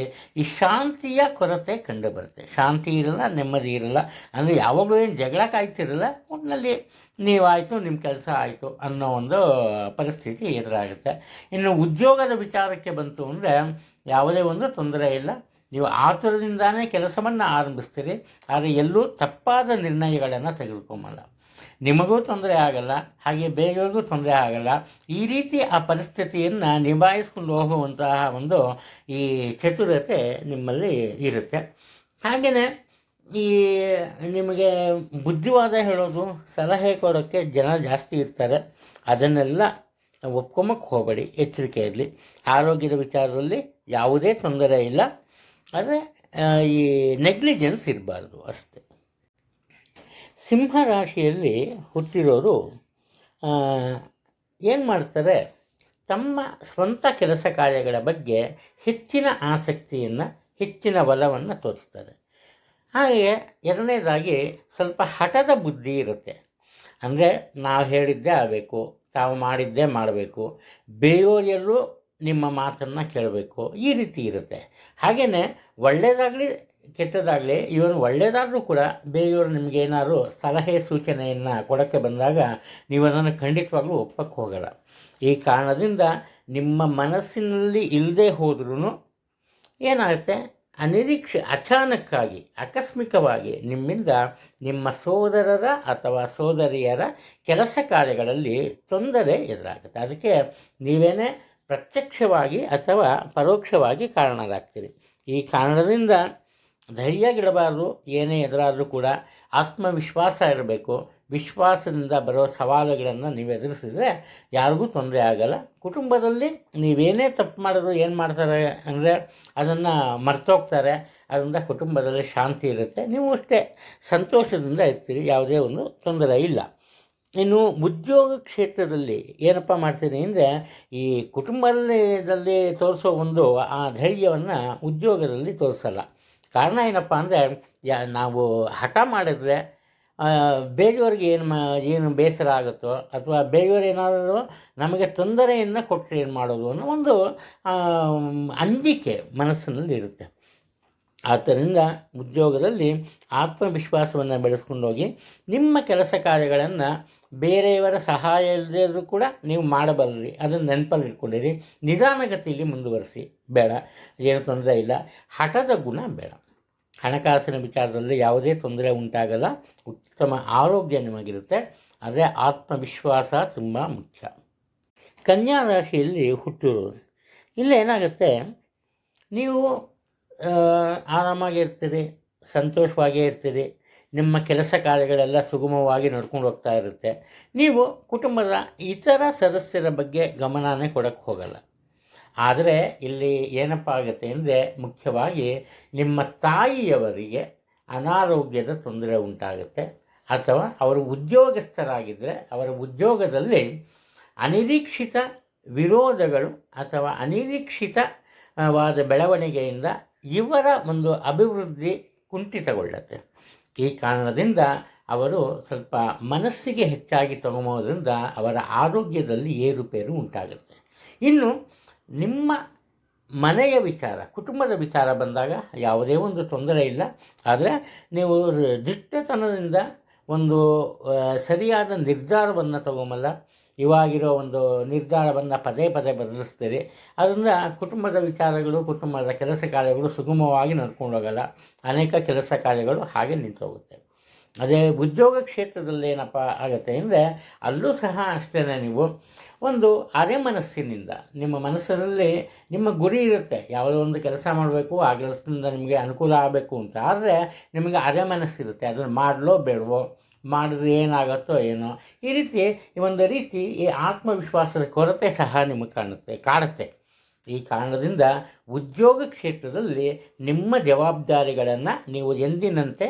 ಈ ಶಾಂತಿಯ ಕೊರತೆ ಕಂಡುಬರುತ್ತೆ. ಶಾಂತಿ ಇರಲ್ಲ, ನೆಮ್ಮದಿ ಇರಲ್ಲ. ಅಂದರೆ ಯಾವಾಗಲೂ ಏನು ಜಗಳ ಕಾಯ್ತಿರಲ್ಲ, ಒಟ್ಟಿನಲ್ಲಿ ನೀವಾಯಿತು, ನಿಮ್ಮ ಕೆಲಸ ಆಯಿತು ಅನ್ನೋ ಒಂದು ಪರಿಸ್ಥಿತಿ ಎದುರಾಗುತ್ತೆ. ಇನ್ನು ಉದ್ಯೋಗದ ವಿಚಾರಕ್ಕೆ ಬಂತು ಅಂದರೆ ಯಾವುದೇ ಒಂದು ತೊಂದರೆ ಇಲ್ಲ. ನೀವು ಆತುರದಿಂದಾನೇ ಕೆಲಸವನ್ನು ಆರಂಭಿಸ್ತೀರಿ, ಆದರೆ ಎಲ್ಲೂ ತಪ್ಪಾದ ನಿರ್ಣಯಗಳನ್ನು ತೆಗೆದುಕೊಂಬಲ್ಲ. ನಿಮಗೂ ತೊಂದರೆ ಆಗಲ್ಲ, ಹಾಗೆ ಬೇರೆಯವ್ರಿಗೂ ತೊಂದರೆ ಆಗಲ್ಲ. ಈ ರೀತಿ ಆ ಪರಿಸ್ಥಿತಿಯನ್ನು ನಿಭಾಯಿಸ್ಕೊಂಡು ಹೋಗುವಂತಹ ಒಂದು ಈ ಚತುರತೆ ನಿಮ್ಮಲ್ಲಿ ಇರುತ್ತೆ. ಹಾಗೆಯೇ ಈ ನಿಮಗೆ ಬುದ್ಧಿವಾದ ಹೇಳೋದು, ಸಲಹೆ ಕೊಡೋಕ್ಕೆ ಜನ ಜಾಸ್ತಿ ಇರ್ತಾರೆ. ಅದನ್ನೆಲ್ಲ ಒಪ್ಕೊಂಬಕ್ಕೆ ಹೋಗಬೇಡಿ, ಎಚ್ಚರಿಕೆ ಇರಲಿ. ಆರೋಗ್ಯದ ವಿಚಾರದಲ್ಲಿ ಯಾವುದೇ ತೊಂದರೆ ಇಲ್ಲ, ಆದರೆ ಈ ನೆಗ್ಲಿಜೆನ್ಸ್ ಇರಬಾರ್ದು ಅಷ್ಟೆ. ಸಿಂಹ ರಾಶಿಯಲ್ಲಿ ಹುಟ್ಟಿರೋರು ಏನು ಮಾಡ್ತಾರೆ, ತಮ್ಮ ಸ್ವಂತ ಕೆಲಸ ಕಾರ್ಯಗಳ ಬಗ್ಗೆ ಹೆಚ್ಚಿನ ಆಸಕ್ತಿಯನ್ನು, ಹೆಚ್ಚಿನ ಒಲವನ್ನು ತೋರಿಸ್ತಾರೆ. ಹಾಗೆ ಎರಡನೇದಾಗಿ ಸ್ವಲ್ಪ ಹಠದ ಬುದ್ಧಿ ಇರುತ್ತೆ. ಅಂದರೆ ನಾವು ಹೇಳಿದ್ದೇ ಆಗಬೇಕು, ತಾವು ಮಾಡಿದ್ದೇ ಮಾಡಬೇಕು, ಬೇರೆಯವರೆಲ್ಲರೂ ನಿಮ್ಮ ಮಾತನ್ನು ಕೇಳಬೇಕು, ಈ ರೀತಿ ಇರುತ್ತೆ. ಹಾಗೆಯೇ ಒಳ್ಳೆಯದಾಗಲಿ ಕೆಟ್ಟದಾಗಲಿ, ಇವನು ಒಳ್ಳೆಯದಾದರೂ ಕೂಡ ಬೇರೆಯವರು ನಿಮಗೇನಾದ್ರು ಸಲಹೆ ಸೂಚನೆಯನ್ನು ಕೊಡೋಕ್ಕೆ ಬಂದಾಗ ನೀವು ಅದನ್ನು ಖಂಡಿತವಾಗ್ಲೂ ಒಪ್ಪಕ್ಕೆ ಹೋಗಲ್ಲ. ಈ ಕಾರಣದಿಂದ ನಿಮ್ಮ ಮನಸ್ಸಿನಲ್ಲಿ ಇಲ್ಲದೆ ಹೋದ್ರೂ ಏನಾಗುತ್ತೆ, ಅಚಾನಕ್ಕಾಗಿ ಆಕಸ್ಮಿಕವಾಗಿ ನಿಮ್ಮಿಂದ ನಿಮ್ಮ ಸೋದರರ ಅಥವಾ ಸೋದರಿಯರ ಕೆಲಸ ಕಾರ್ಯಗಳಲ್ಲಿ ತೊಂದರೆ ಎದುರಾಗುತ್ತೆ. ಅದಕ್ಕೆ ನೀವೇನೇ ಪ್ರತ್ಯಕ್ಷವಾಗಿ ಅಥವಾ ಪರೋಕ್ಷವಾಗಿ ಕಾರಣರಾಗ್ತೀರಿ. ಈ ಕಾರಣದಿಂದ ಧೈರ್ಯಗಿಡಬಾರ್ದು. ಏನೇ ಎದುರಾದರೂ ಕೂಡ ಆತ್ಮವಿಶ್ವಾಸ ಇರಬೇಕು. ವಿಶ್ವಾಸದಿಂದ ಬರೋ ಸವಾಲುಗಳನ್ನು ನೀವು ಎದುರಿಸಿದ್ರೆ ಯಾರಿಗೂ ತೊಂದರೆ ಆಗಲ್ಲ. ಕುಟುಂಬದಲ್ಲಿ ನೀವೇನೇ ತಪ್ಪು ಮಾಡಿದ್ರು ಏನು ಮಾಡ್ತಾರೆ ಅಂದರೆ ಅದನ್ನು ಮರ್ತೋಗ್ತಾರೆ. ಅದರಿಂದ ಕುಟುಂಬದಲ್ಲಿ ಶಾಂತಿ ಇರುತ್ತೆ. ನೀವು ಅಷ್ಟೇ ಸಂತೋಷದಿಂದ ಇರ್ತೀರಿ, ಯಾವುದೇ ಒಂದು ತೊಂದರೆ ಇಲ್ಲ. ಇನ್ನು ಉದ್ಯೋಗ ಕ್ಷೇತ್ರದಲ್ಲಿ ಏನಪ್ಪ ಮಾಡ್ತೀನಿ ಅಂದರೆ ಈ ಕುಟುಂಬದಲ್ಲಿ ತೋರಿಸೋ ಒಂದು ಆ ಧೈರ್ಯವನ್ನು ಉದ್ಯೋಗದಲ್ಲಿ ತೋರಿಸಲ್ಲ. ಕಾರಣ ಏನಪ್ಪ ಅಂದರೆ ನಾವು ಹಠ ಮಾಡಿದ್ರೆ ಬೇರೆಯವ್ರಿಗೆ ಏನು ಬೇಸರ ಆಗುತ್ತೋ ಅಥವಾ ಬೇರೆಯವ್ರು ಏನಾದರೂ ನಮಗೆ ತೊಂದರೆಯನ್ನು ಕೊಟ್ಟರೆ ಏನು ಮಾಡೋದು ಅನ್ನೋ ಒಂದು ಅಂಜಿಕೆ ಮನಸ್ಸಿನಲ್ಲಿ ಇರುತ್ತೆ. ಆದ್ದರಿಂದ ಉದ್ಯೋಗದಲ್ಲಿ ಆತ್ಮವಿಶ್ವಾಸವನ್ನು ಬೆಳೆಸ್ಕೊಂಡೋಗಿ ನಿಮ್ಮ ಕೆಲಸ ಕಾರ್ಯಗಳನ್ನು ಬೇರೆಯವರ ಸಹಾಯ ಇಲ್ಲದೇ ಕೂಡ ನೀವು ಮಾಡಬಲ್ಲರಿ. ಅದನ್ನು ನೆನಪಲ್ಲಿ ಇಟ್ಕೊಂಡಿರಿ. ನಿಧಾನಗತಿಯಲ್ಲಿ ಮುಂದುವರಿಸಿ, ಬೇಡ ಏನು ತೊಂದರೆ ಇಲ್ಲ. ಹಠದ ಗುಣ ಬೇಡ. ಹಣಕಾಸಿನ ವಿಚಾರದಲ್ಲಿ ಯಾವುದೇ ತೊಂದರೆ ಉಂಟಾಗಲ್ಲ. ಉತ್ತಮ ಆರೋಗ್ಯ ನಿಮಗಿರುತ್ತೆ. ಆದರೆ ಆತ್ಮವಿಶ್ವಾಸ ತುಂಬ ಮುಖ್ಯ. ಕನ್ಯಾ ರಾಶಿಯಲ್ಲಿ ಹುಟ್ಟಿರೋರು, ಇಲ್ಲಿ ಏನಾಗುತ್ತೆ, ನೀವು ಆರಾಮಾಗಿರ್ತೀರಿ, ಸಂತೋಷವಾಗೇ ಇರ್ತೀರಿ. ನಿಮ್ಮ ಕೆಲಸ ಕಾರ್ಯಗಳೆಲ್ಲ ಸುಗಮವಾಗಿ ನಡ್ಕೊಂಡು ಹೋಗ್ತಾ ಇರುತ್ತೆ. ನೀವು ಕುಟುಂಬದ ಇತರ ಸದಸ್ಯರ ಬಗ್ಗೆ ಗಮನನೇ ಕೊಡೋಕ್ಕೆ ಹೋಗಲ್ಲ. ಆದರೆ ಇಲ್ಲಿ ಏನಪ್ಪ ಆಗುತ್ತೆ ಅಂದರೆ ಮುಖ್ಯವಾಗಿ ನಿಮ್ಮ ತಾಯಿಯವರಿಗೆ ಅನಾರೋಗ್ಯದ ತೊಂದರೆ ಉಂಟಾಗುತ್ತೆ. ಅಥವಾ ಅವರು ಉದ್ಯೋಗಸ್ಥರಾಗಿದ್ದರೆ ಅವರ ಉದ್ಯೋಗದಲ್ಲಿ ಅನಿರೀಕ್ಷಿತ ವಿರೋಧಗಳು ಅಥವಾ ಅನಿರೀಕ್ಷಿತವಾದ ಬೆಳವಣಿಗೆಯಿಂದ ಇವರ ಒಂದು ಅಭಿವೃದ್ಧಿ ಕುಂಠಿತಗೊಳ್ಳುತ್ತೆ. ಈ ಕಾರಣದಿಂದ ಅವರು ಸ್ವಲ್ಪ ಮನಸ್ಸಿಗೆ ಹೆಚ್ಚಾಗಿ ತಗೊಂಬೋದ್ರಿಂದ ಅವರ ಆರೋಗ್ಯದಲ್ಲಿ ಏರುಪೇರು ಉಂಟಾಗುತ್ತೆ. ಇನ್ನು ನಿಮ್ಮ ಮನೆಯ ವಿಚಾರ, ಕುಟುಂಬದ ವಿಚಾರ ಬಂದಾಗ ಯಾವುದೇ ಒಂದು ತೊಂದರೆ ಇಲ್ಲ. ಆದರೆ ನೀವು ದಿಟ್ಟತನದಿಂದ ಒಂದು ಸರಿಯಾದ ನಿರ್ಧಾರವನ್ನು ತಗೊಂಬಲ್ಲ. ಇವಾಗಿರೋ ಒಂದು ನಿರ್ಧಾರವನ್ನು ಪದೇ ಪದೇ ಬದಲಿಸ್ತೀರಿ. ಅದರಿಂದ ಕುಟುಂಬದ ವಿಚಾರಗಳು, ಕುಟುಂಬದ ಕೆಲಸ ಕಾರ್ಯಗಳು ಸುಗಮವಾಗಿ ನಡ್ಕೊಂಡು ಹೋಗಲ್ಲ. ಅನೇಕ ಕೆಲಸ ಕಾರ್ಯಗಳು ಹಾಗೆ ನಿಂತೋಗುತ್ತೆ. ಅದೇ ಉದ್ಯೋಗ ಕ್ಷೇತ್ರದಲ್ಲಿ ಏನಪ್ಪ ಆಗುತ್ತೆ ಅಂದರೆ ಅಲ್ಲೂ ಸಹ ಅಷ್ಟೇ, ನೀವು ಒಂದು ಅರೆ ಮನಸ್ಸಿನಿಂದ ನಿಮ್ಮ ಮನಸ್ಸಿನಲ್ಲಿ ನಿಮ್ಮ ಗುರಿ ಇರುತ್ತೆ, ಯಾವುದೋ ಒಂದು ಕೆಲಸ ಮಾಡಬೇಕು, ಆ ಕೆಲಸದಿಂದ ನಿಮಗೆ ಅನುಕೂಲ ಆಗಬೇಕು ಅಂತ. ಆದರೆ ನಿಮಗೆ ಅರೆ ಮನಸ್ಸಿರುತ್ತೆ, ಅದನ್ನು ಮಾಡಲೋ ಬೇಡವೋ, ಮಾಡಿದ್ರೆ ಏನಾಗುತ್ತೋ ಏನೋ, ಈ ರೀತಿ ಒಂದು ರೀತಿ ಈ ಆತ್ಮವಿಶ್ವಾಸದ ಕೊರತೆ ಸಹ ನಿಮಗೆ ಕಾಡುತ್ತೆ. ಈ ಕಾರಣದಿಂದ ಉದ್ಯೋಗ ಕ್ಷೇತ್ರದಲ್ಲಿ ನಿಮ್ಮ ಜವಾಬ್ದಾರಿಗಳನ್ನು ನೀವು ಎಂದಿನಂತೆ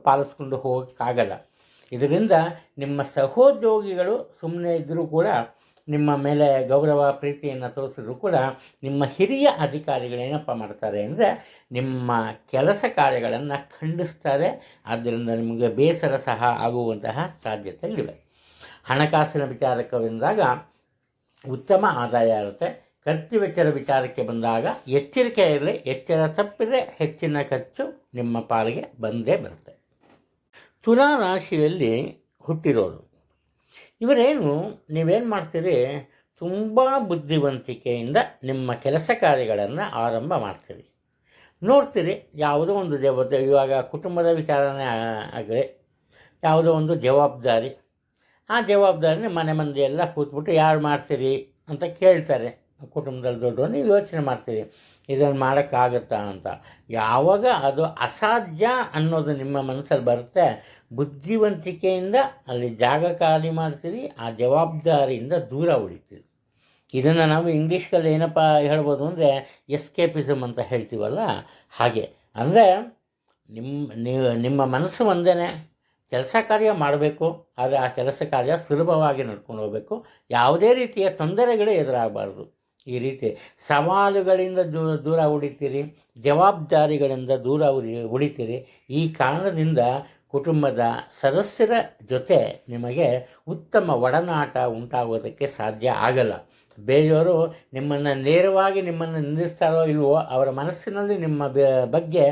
ಪಾಲಿಸ್ಕೊಂಡು ಹೋಗೋಕ್ಕಾಗಲ್ಲ. ಇದರಿಂದ ನಿಮ್ಮ ಸಹೋದ್ಯೋಗಿಗಳು ಸುಮ್ಮನೆ ಇದ್ದರೂ ಕೂಡ, ನಿಮ್ಮ ಮೇಲೆ ಗೌರವ ಪ್ರೀತಿಯನ್ನು ತೋರಿಸಿದ್ರು ಕೂಡ, ನಿಮ್ಮ ಹಿರಿಯ ಅಧಿಕಾರಿಗಳೇನಪ್ಪ ಮಾಡ್ತಾರೆ ಅಂದರೆ ನಿಮ್ಮ ಕೆಲಸ ಕಾರ್ಯಗಳನ್ನು ಖಂಡಿಸ್ತಾರೆ. ಆದ್ದರಿಂದ ನಿಮಗೆ ಬೇಸರ ಸಹ ಆಗುವಂತಹ ಸಾಧ್ಯತೆಗಳಿವೆ. ಹಣಕಾಸಿನ ವಿಚಾರಕ್ಕೆ ಬಂದಾಗ ಉತ್ತಮ ಆದಾಯ ಇರುತ್ತೆ. ಖರ್ಚು ವೆಚ್ಚದ ವಿಚಾರಕ್ಕೆ ಬಂದಾಗ ಎಚ್ಚರಿಕೆ ಇರಲಿ. ಎಚ್ಚರ ತಪ್ಪಿದರೆ ಹೆಚ್ಚಿನ ಖರ್ಚು ನಿಮ್ಮ ಪಾಲಿಗೆ ಬಂದೇ ಬರುತ್ತೆ. ತುಲಾ ರಾಶಿಯಲ್ಲಿ ಹುಟ್ಟಿರೋರು ಇವರೇನು, ನೀವೇನು ಮಾಡ್ತೀರಿ, ತುಂಬ ಬುದ್ಧಿವಂತಿಕೆಯಿಂದ ನಿಮ್ಮ ಕೆಲಸ ಕಾರ್ಯಗಳನ್ನು ಆರಂಭ ಮಾಡ್ತೀರಿ. ನೋಡ್ತೀರಿ, ಯಾವುದೋ ಒಂದು ಇವಾಗ ಕುಟುಂಬದ ವಿಚಾರನೇ ಆಗಲಿ, ಯಾವುದೋ ಒಂದು ಜವಾಬ್ದಾರಿ, ಆ ಜವಾಬ್ದಾರಿನ ಮನೆ ಮಂದಿ ಎಲ್ಲ ಕೂತ್ಬಿಟ್ಟು ಯಾರು ಮಾಡ್ತೀರಿ ಅಂತ ಕೇಳ್ತಾರೆ. ಕುಟುಂಬದಲ್ಲಿ ದೊಡ್ಡವರು ನೀವು ಯೋಚನೆ ಮಾಡ್ತೀರಿ, ಇದನ್ನು ಮಾಡೋಕ್ಕಾಗತ್ತಾ ಅಂತ. ಯಾವಾಗ ಅದು ಅಸಾಧ್ಯ ಅನ್ನೋದು ನಿಮ್ಮ ಮನಸ್ಸಲ್ಲಿ ಬರುತ್ತೆ, ಬುದ್ಧಿವಂತಿಕೆಯಿಂದ ಅಲ್ಲಿ ಜಾಗ ಖಾಲಿ ಮಾಡ್ತೀರಿ, ಆ ಜವಾಬ್ದಾರಿಯಿಂದ ದೂರ ಉಳಿತೀರಿ. ಇದನ್ನು ನಾವು ಇಂಗ್ಲೀಷ್ನಲ್ಲಿ ಏನಪ್ಪ ಹೇಳ್ಬೋದು ಅಂದರೆ ಎಸ್ಕೇಪಿಸಮ್ ಅಂತ ಹೇಳ್ತೀವಲ್ಲ, ಹಾಗೆ. ಅಂದರೆ ನಿಮ್ಮ ಮನಸ್ಸು ಒಂದೇ, ಕೆಲಸ ಕಾರ್ಯ ಮಾಡಬೇಕು, ಆದರೆ ಆ ಕೆಲಸ ಕಾರ್ಯ ಸುಲಭವಾಗಿ ನಡ್ಕೊಂಡು ಹೋಗಬೇಕು. ಯಾವುದೇ ರೀತಿಯ ತೊಂದರೆಗಳು ಎದುರಾಗಬಾರ್ದು. ಈ ರೀತಿ ಸವಾಲುಗಳಿಂದ ದೂರ ಉಳಿತೀರಿ, ಜವಾಬ್ದಾರಿಗಳಿಂದ ದೂರ ಉಳಿತೀರಿ. ಈ ಕಾರಣದಿಂದ ಕುಟುಂಬದ ಸದಸ್ಯರ ಜೊತೆ ನಿಮಗೆ ಉತ್ತಮ ಒಡನಾಟ ಉಂಟಾಗೋದಕ್ಕೆ ಸಾಧ್ಯ ಆಗಲ್ಲ. ಬೇರೆಯವರು ನೇರವಾಗಿ ನಿಮ್ಮನ್ನು ನಿಂದಿಸ್ತಾರೋ ಇಲ್ವೋ, ಅವರ ಮನಸ್ಸಿನಲ್ಲಿ ನಿಮ್ಮ ಬಗ್ಗೆ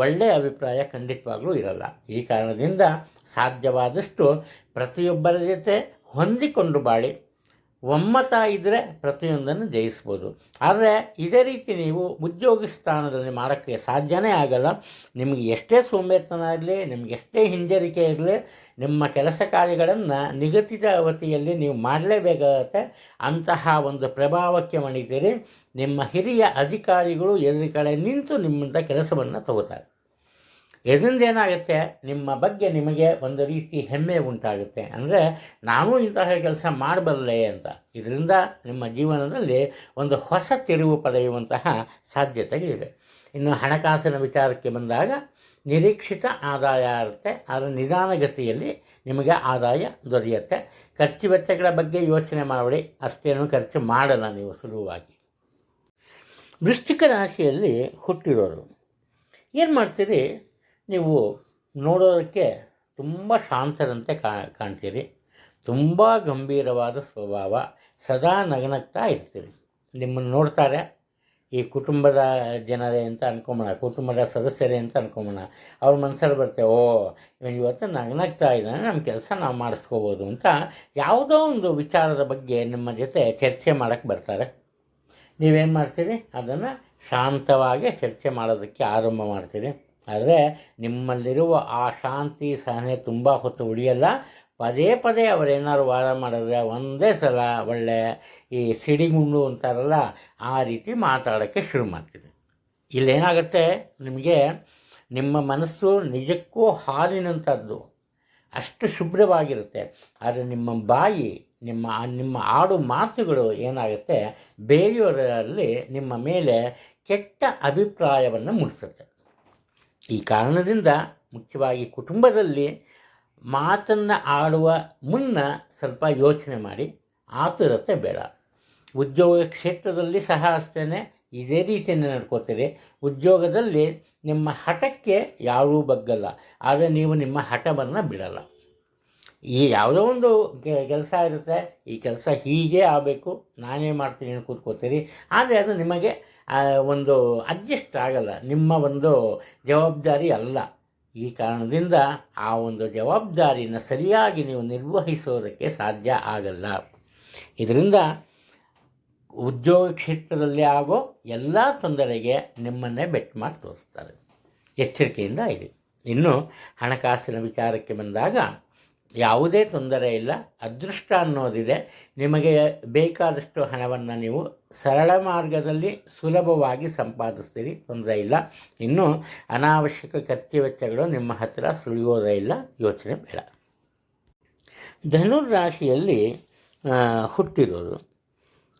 ಒಳ್ಳೆಯ ಅಭಿಪ್ರಾಯ ಖಂಡಿತವಾಗ್ಲೂ ಇರಲ್ಲ. ಈ ಕಾರಣದಿಂದ ಸಾಧ್ಯವಾದಷ್ಟು ಪ್ರತಿಯೊಬ್ಬರ ಜೊತೆ ಹೊಂದಿಕೊಂಡು ಬಾಳಿ, ಒಮ್ಮತ ಇದ್ದರೆ ಪ್ರತಿಯೊಂದನ್ನು ಜಯಿಸ್ಬೋದು. ಆದರೆ ಇದೇ ರೀತಿ ನೀವು ಉದ್ಯೋಗ ಸ್ಥಾನದಲ್ಲಿ ಮಾಡೋಕ್ಕೆ ಸಾಧ್ಯನೇ ಆಗಲ್ಲ. ನಿಮಗೆ ಎಷ್ಟೇ ಸೋಂಬೇರಿತನ ಇರಲಿ, ನಿಮಗೆ ಎಷ್ಟೇ ಹಿಂಜರಿಕೆ ಇರಲಿ, ನಿಮ್ಮ ಕೆಲಸ ಕಾರ್ಯಗಳನ್ನು ನಿಗದಿತ ಅವಧಿಯಲ್ಲಿ ನೀವು ಮಾಡಲೇಬೇಕಾಗತ್ತೆ. ಅಂತಹ ಒಂದು ಪ್ರಭಾವಕ್ಕೆ ಮಣಿತೀರಿ. ನಿಮ್ಮ ಹಿರಿಯ ಅಧಿಕಾರಿಗಳು ಎದುರು ಕಡೆ ನಿಂತು ನಿಮ್ಮಿಂದ ಕೆಲಸವನ್ನು ತಗೋತಾರೆ. ಇದರಿಂದ ಏನಾಗುತ್ತೆ, ನಿಮ್ಮ ಬಗ್ಗೆ ನಿಮಗೆ ಒಂದು ರೀತಿ ಹೆಮ್ಮೆ ಉಂಟಾಗುತ್ತೆ. ಅಂದರೆ ನಾನು ಇಂತಹ ಕೆಲಸ ಮಾಡಬಲ್ಲೆ ಅಂತ. ಇದರಿಂದ ನಿಮ್ಮ ಜೀವನದಲ್ಲಿ ಒಂದು ಹೊಸ ತಿರುವು ಪಡೆಯುವಂತಹ ಸಾಧ್ಯತೆಗಳಿವೆ. ಇನ್ನು ಹಣಕಾಸಿನ ವಿಚಾರಕ್ಕೆ ಬಂದಾಗ ನಿರೀಕ್ಷಿತ ಆದಾಯ ಇರುತ್ತೆ, ಆದರೆ ನಿಧಾನಗತಿಯಲ್ಲಿ ನಿಮಗೆ ಆದಾಯ ದೊರೆಯುತ್ತೆ. ಖರ್ಚು ವೆಚ್ಚಗಳ ಬಗ್ಗೆ ಯೋಚನೆ ಮಾಡಿ, ಅಷ್ಟೇನು ಖರ್ಚು ಮಾಡಲ್ಲ ನೀವು ಸುಲಭವಾಗಿ. ವೃಶ್ಚಿಕ ರಾಶಿಯಲ್ಲಿ ಹುಟ್ಟಿರೋರು ಏನು ಮಾಡ್ತೀರಿ, ನೀವು ನೋಡೋದಕ್ಕೆ ತುಂಬ ಶಾಂತರಂತೆ ಕಾಣ್ತೀರಿ. ತುಂಬ ಗಂಭೀರವಾದ ಸ್ವಭಾವ, ಸದಾ ನಗನಗ್ತಾ ಇರ್ತೀರಿ. ನಿಮ್ಮನ್ನು ನೋಡ್ತಾರೆ ಈ ಕುಟುಂಬದ ಜನರೇ ಅಂತ ಅನ್ಕೊಂಬೋಣ, ಕುಟುಂಬದ ಸದಸ್ಯರೇ ಅಂತ ಅನ್ಕೊಂಬೋಣ. ಅವ್ರ ಮನಸ್ಸಲ್ಲಿ ಬರುತ್ತೆ, ಓ ಇವನು ಇವತ್ತು ನಗನಗ್ತಾ ಇದ್ದಾನೆ, ನಮ್ಮ ಕೆಲಸ ನಾವು ಮಾಡಿಸ್ಕೋಬೋದು ಅಂತ ಯಾವುದೋ ಒಂದು ವಿಚಾರದ ಬಗ್ಗೆ ನಿಮ್ಮ ಜೊತೆ ಚರ್ಚೆ ಮಾಡೋಕ್ಕೆ ಬರ್ತಾರೆ. ನೀವೇನು ಮಾಡ್ತೀರಿ, ಅದನ್ನು ಶಾಂತವಾಗಿ ಚರ್ಚೆ ಮಾಡೋದಕ್ಕೆ ಆರಂಭ ಮಾಡ್ತೀರಿ. ಆದರೆ ನಿಮ್ಮಲ್ಲಿರುವ ಆ ಶಾಂತಿ ಸಹನೆ ತುಂಬ ಹೊತ್ತು ಉಳಿಯಲ್ಲ. ಪದೇ ಪದೇ ಅವರೇನಾದ್ರು ವಾದ ಮಾಡಿದ್ರೆ ಒಂದೇ ಸಲ ಒಳ್ಳೆ ಈ ಸಿಡಿಗುಂಡು ಅಂತಾರಲ್ಲ, ಆ ರೀತಿ ಮಾತಾಡೋಕ್ಕೆ ಶುರು ಮಾಡ್ತೀರಿ. ಇಲ್ಲೇನಾಗುತ್ತೆ, ನಿಮಗೆ ನಿಮ್ಮ ಮನಸ್ಸು ನಿಜಕ್ಕೂ ಹಾಲಿನಂಥದ್ದು, ಅಷ್ಟು ಶುಭ್ರವಾಗಿರುತ್ತೆ. ಆದರೆ ನಿಮ್ಮ ಬಾಯಿ, ನಿಮ್ಮ ಆಡು ಮಾತುಗಳು ಏನಾಗುತ್ತೆ, ಬೇರೆಯವರಲ್ಲಿ ನಿಮ್ಮ ಮೇಲೆ ಕೆಟ್ಟ ಅಭಿಪ್ರಾಯವನ್ನು ಮೂಡಿಸುತ್ತೆ. ಈ ಕಾರಣದಿಂದ ಮುಖ್ಯವಾಗಿ ಕುಟುಂಬದಲ್ಲಿ ಮಾತನ್ನು ಆಡುವ ಮುನ್ನ ಸ್ವಲ್ಪ ಯೋಚನೆ ಮಾಡಿ, ಆತುರತೆ ಬೇಡ. ಉದ್ಯೋಗ ಕ್ಷೇತ್ರದಲ್ಲಿ ಸಹ ಅಷ್ಟೇ ಇದೇ ರೀತಿಯಲ್ಲಿ ನಡ್ಕೋತೀರಿ. ಉದ್ಯೋಗದಲ್ಲಿ ನಿಮ್ಮ ಹಠಕ್ಕೆ ಯಾರೂ ಬಗ್ಗಲ್ಲ, ಆದರೆ ನೀವು ನಿಮ್ಮ ಹಠವನ್ನು ಬಿಡಲ್ಲ. ಈ ಯಾವುದೋ ಒಂದು ಕೆಲಸ ಇರುತ್ತೆ, ಈ ಕೆಲಸ ಹೀಗೆ ಆಗಬೇಕು, ನಾನೇ ಮಾಡ್ತೀನಿ ಅಂತ ಕೂತ್ಕೋತೀರಿ. ಆದರೆ ಅದು ನಿಮಗೆ ಒಂದು ಅಡ್ಜಸ್ಟ್ ಆಗಲ್ಲ, ನಿಮ್ಮ ಒಂದು ಜವಾಬ್ದಾರಿ ಅಲ್ಲ. ಈ ಕಾರಣದಿಂದ ಆ ಒಂದು ಜವಾಬ್ದಾರಿನ ಸರಿಯಾಗಿ ನೀವು ನಿರ್ವಹಿಸೋದಕ್ಕೆ ಸಾಧ್ಯ ಆಗಲ್ಲ. ಇದರಿಂದ ಉದ್ಯೋಗ ಕ್ಷೇತ್ರದಲ್ಲಿ ಆಗೋ ಎಲ್ಲ ತೊಂದರೆಗೆ ನಿಮ್ಮನ್ನೇ ಬೆಟ್ ಮಾಡಿ ತೋರಿಸ್ತಾರೆ. ಎಚ್ಚರಿಕೆಯಿಂದ ಇರಿ. ಇನ್ನು ಹಣಕಾಸಿನ ವಿಚಾರಕ್ಕೆ ಬಂದಾಗ ಯಾವುದೇ ತೊಂದರೆ ಇಲ್ಲ, ಅದೃಷ್ಟ ಅನ್ನೋದಿದೆ. ನಿಮಗೆ ಬೇಕಾದಷ್ಟು ಹಣವನ್ನು ನೀವು ಸರಳ ಮಾರ್ಗದಲ್ಲಿ ಸುಲಭವಾಗಿ ಸಂಪಾದಿಸ್ತೀರಿ, ತೊಂದರೆ ಇಲ್ಲ. ಇನ್ನು ಅನಾವಶ್ಯಕ ಖರ್ಚು ವೆಚ್ಚಗಳು ನಿಮ್ಮ ಹತ್ತಿರ ಸುಳಿಯೋದೇ ಇಲ್ಲ, ಯೋಚನೆ ಬೇಡ. ಧನುರಾಶಿಯಲ್ಲಿ ಹುಟ್ಟಿರೋರು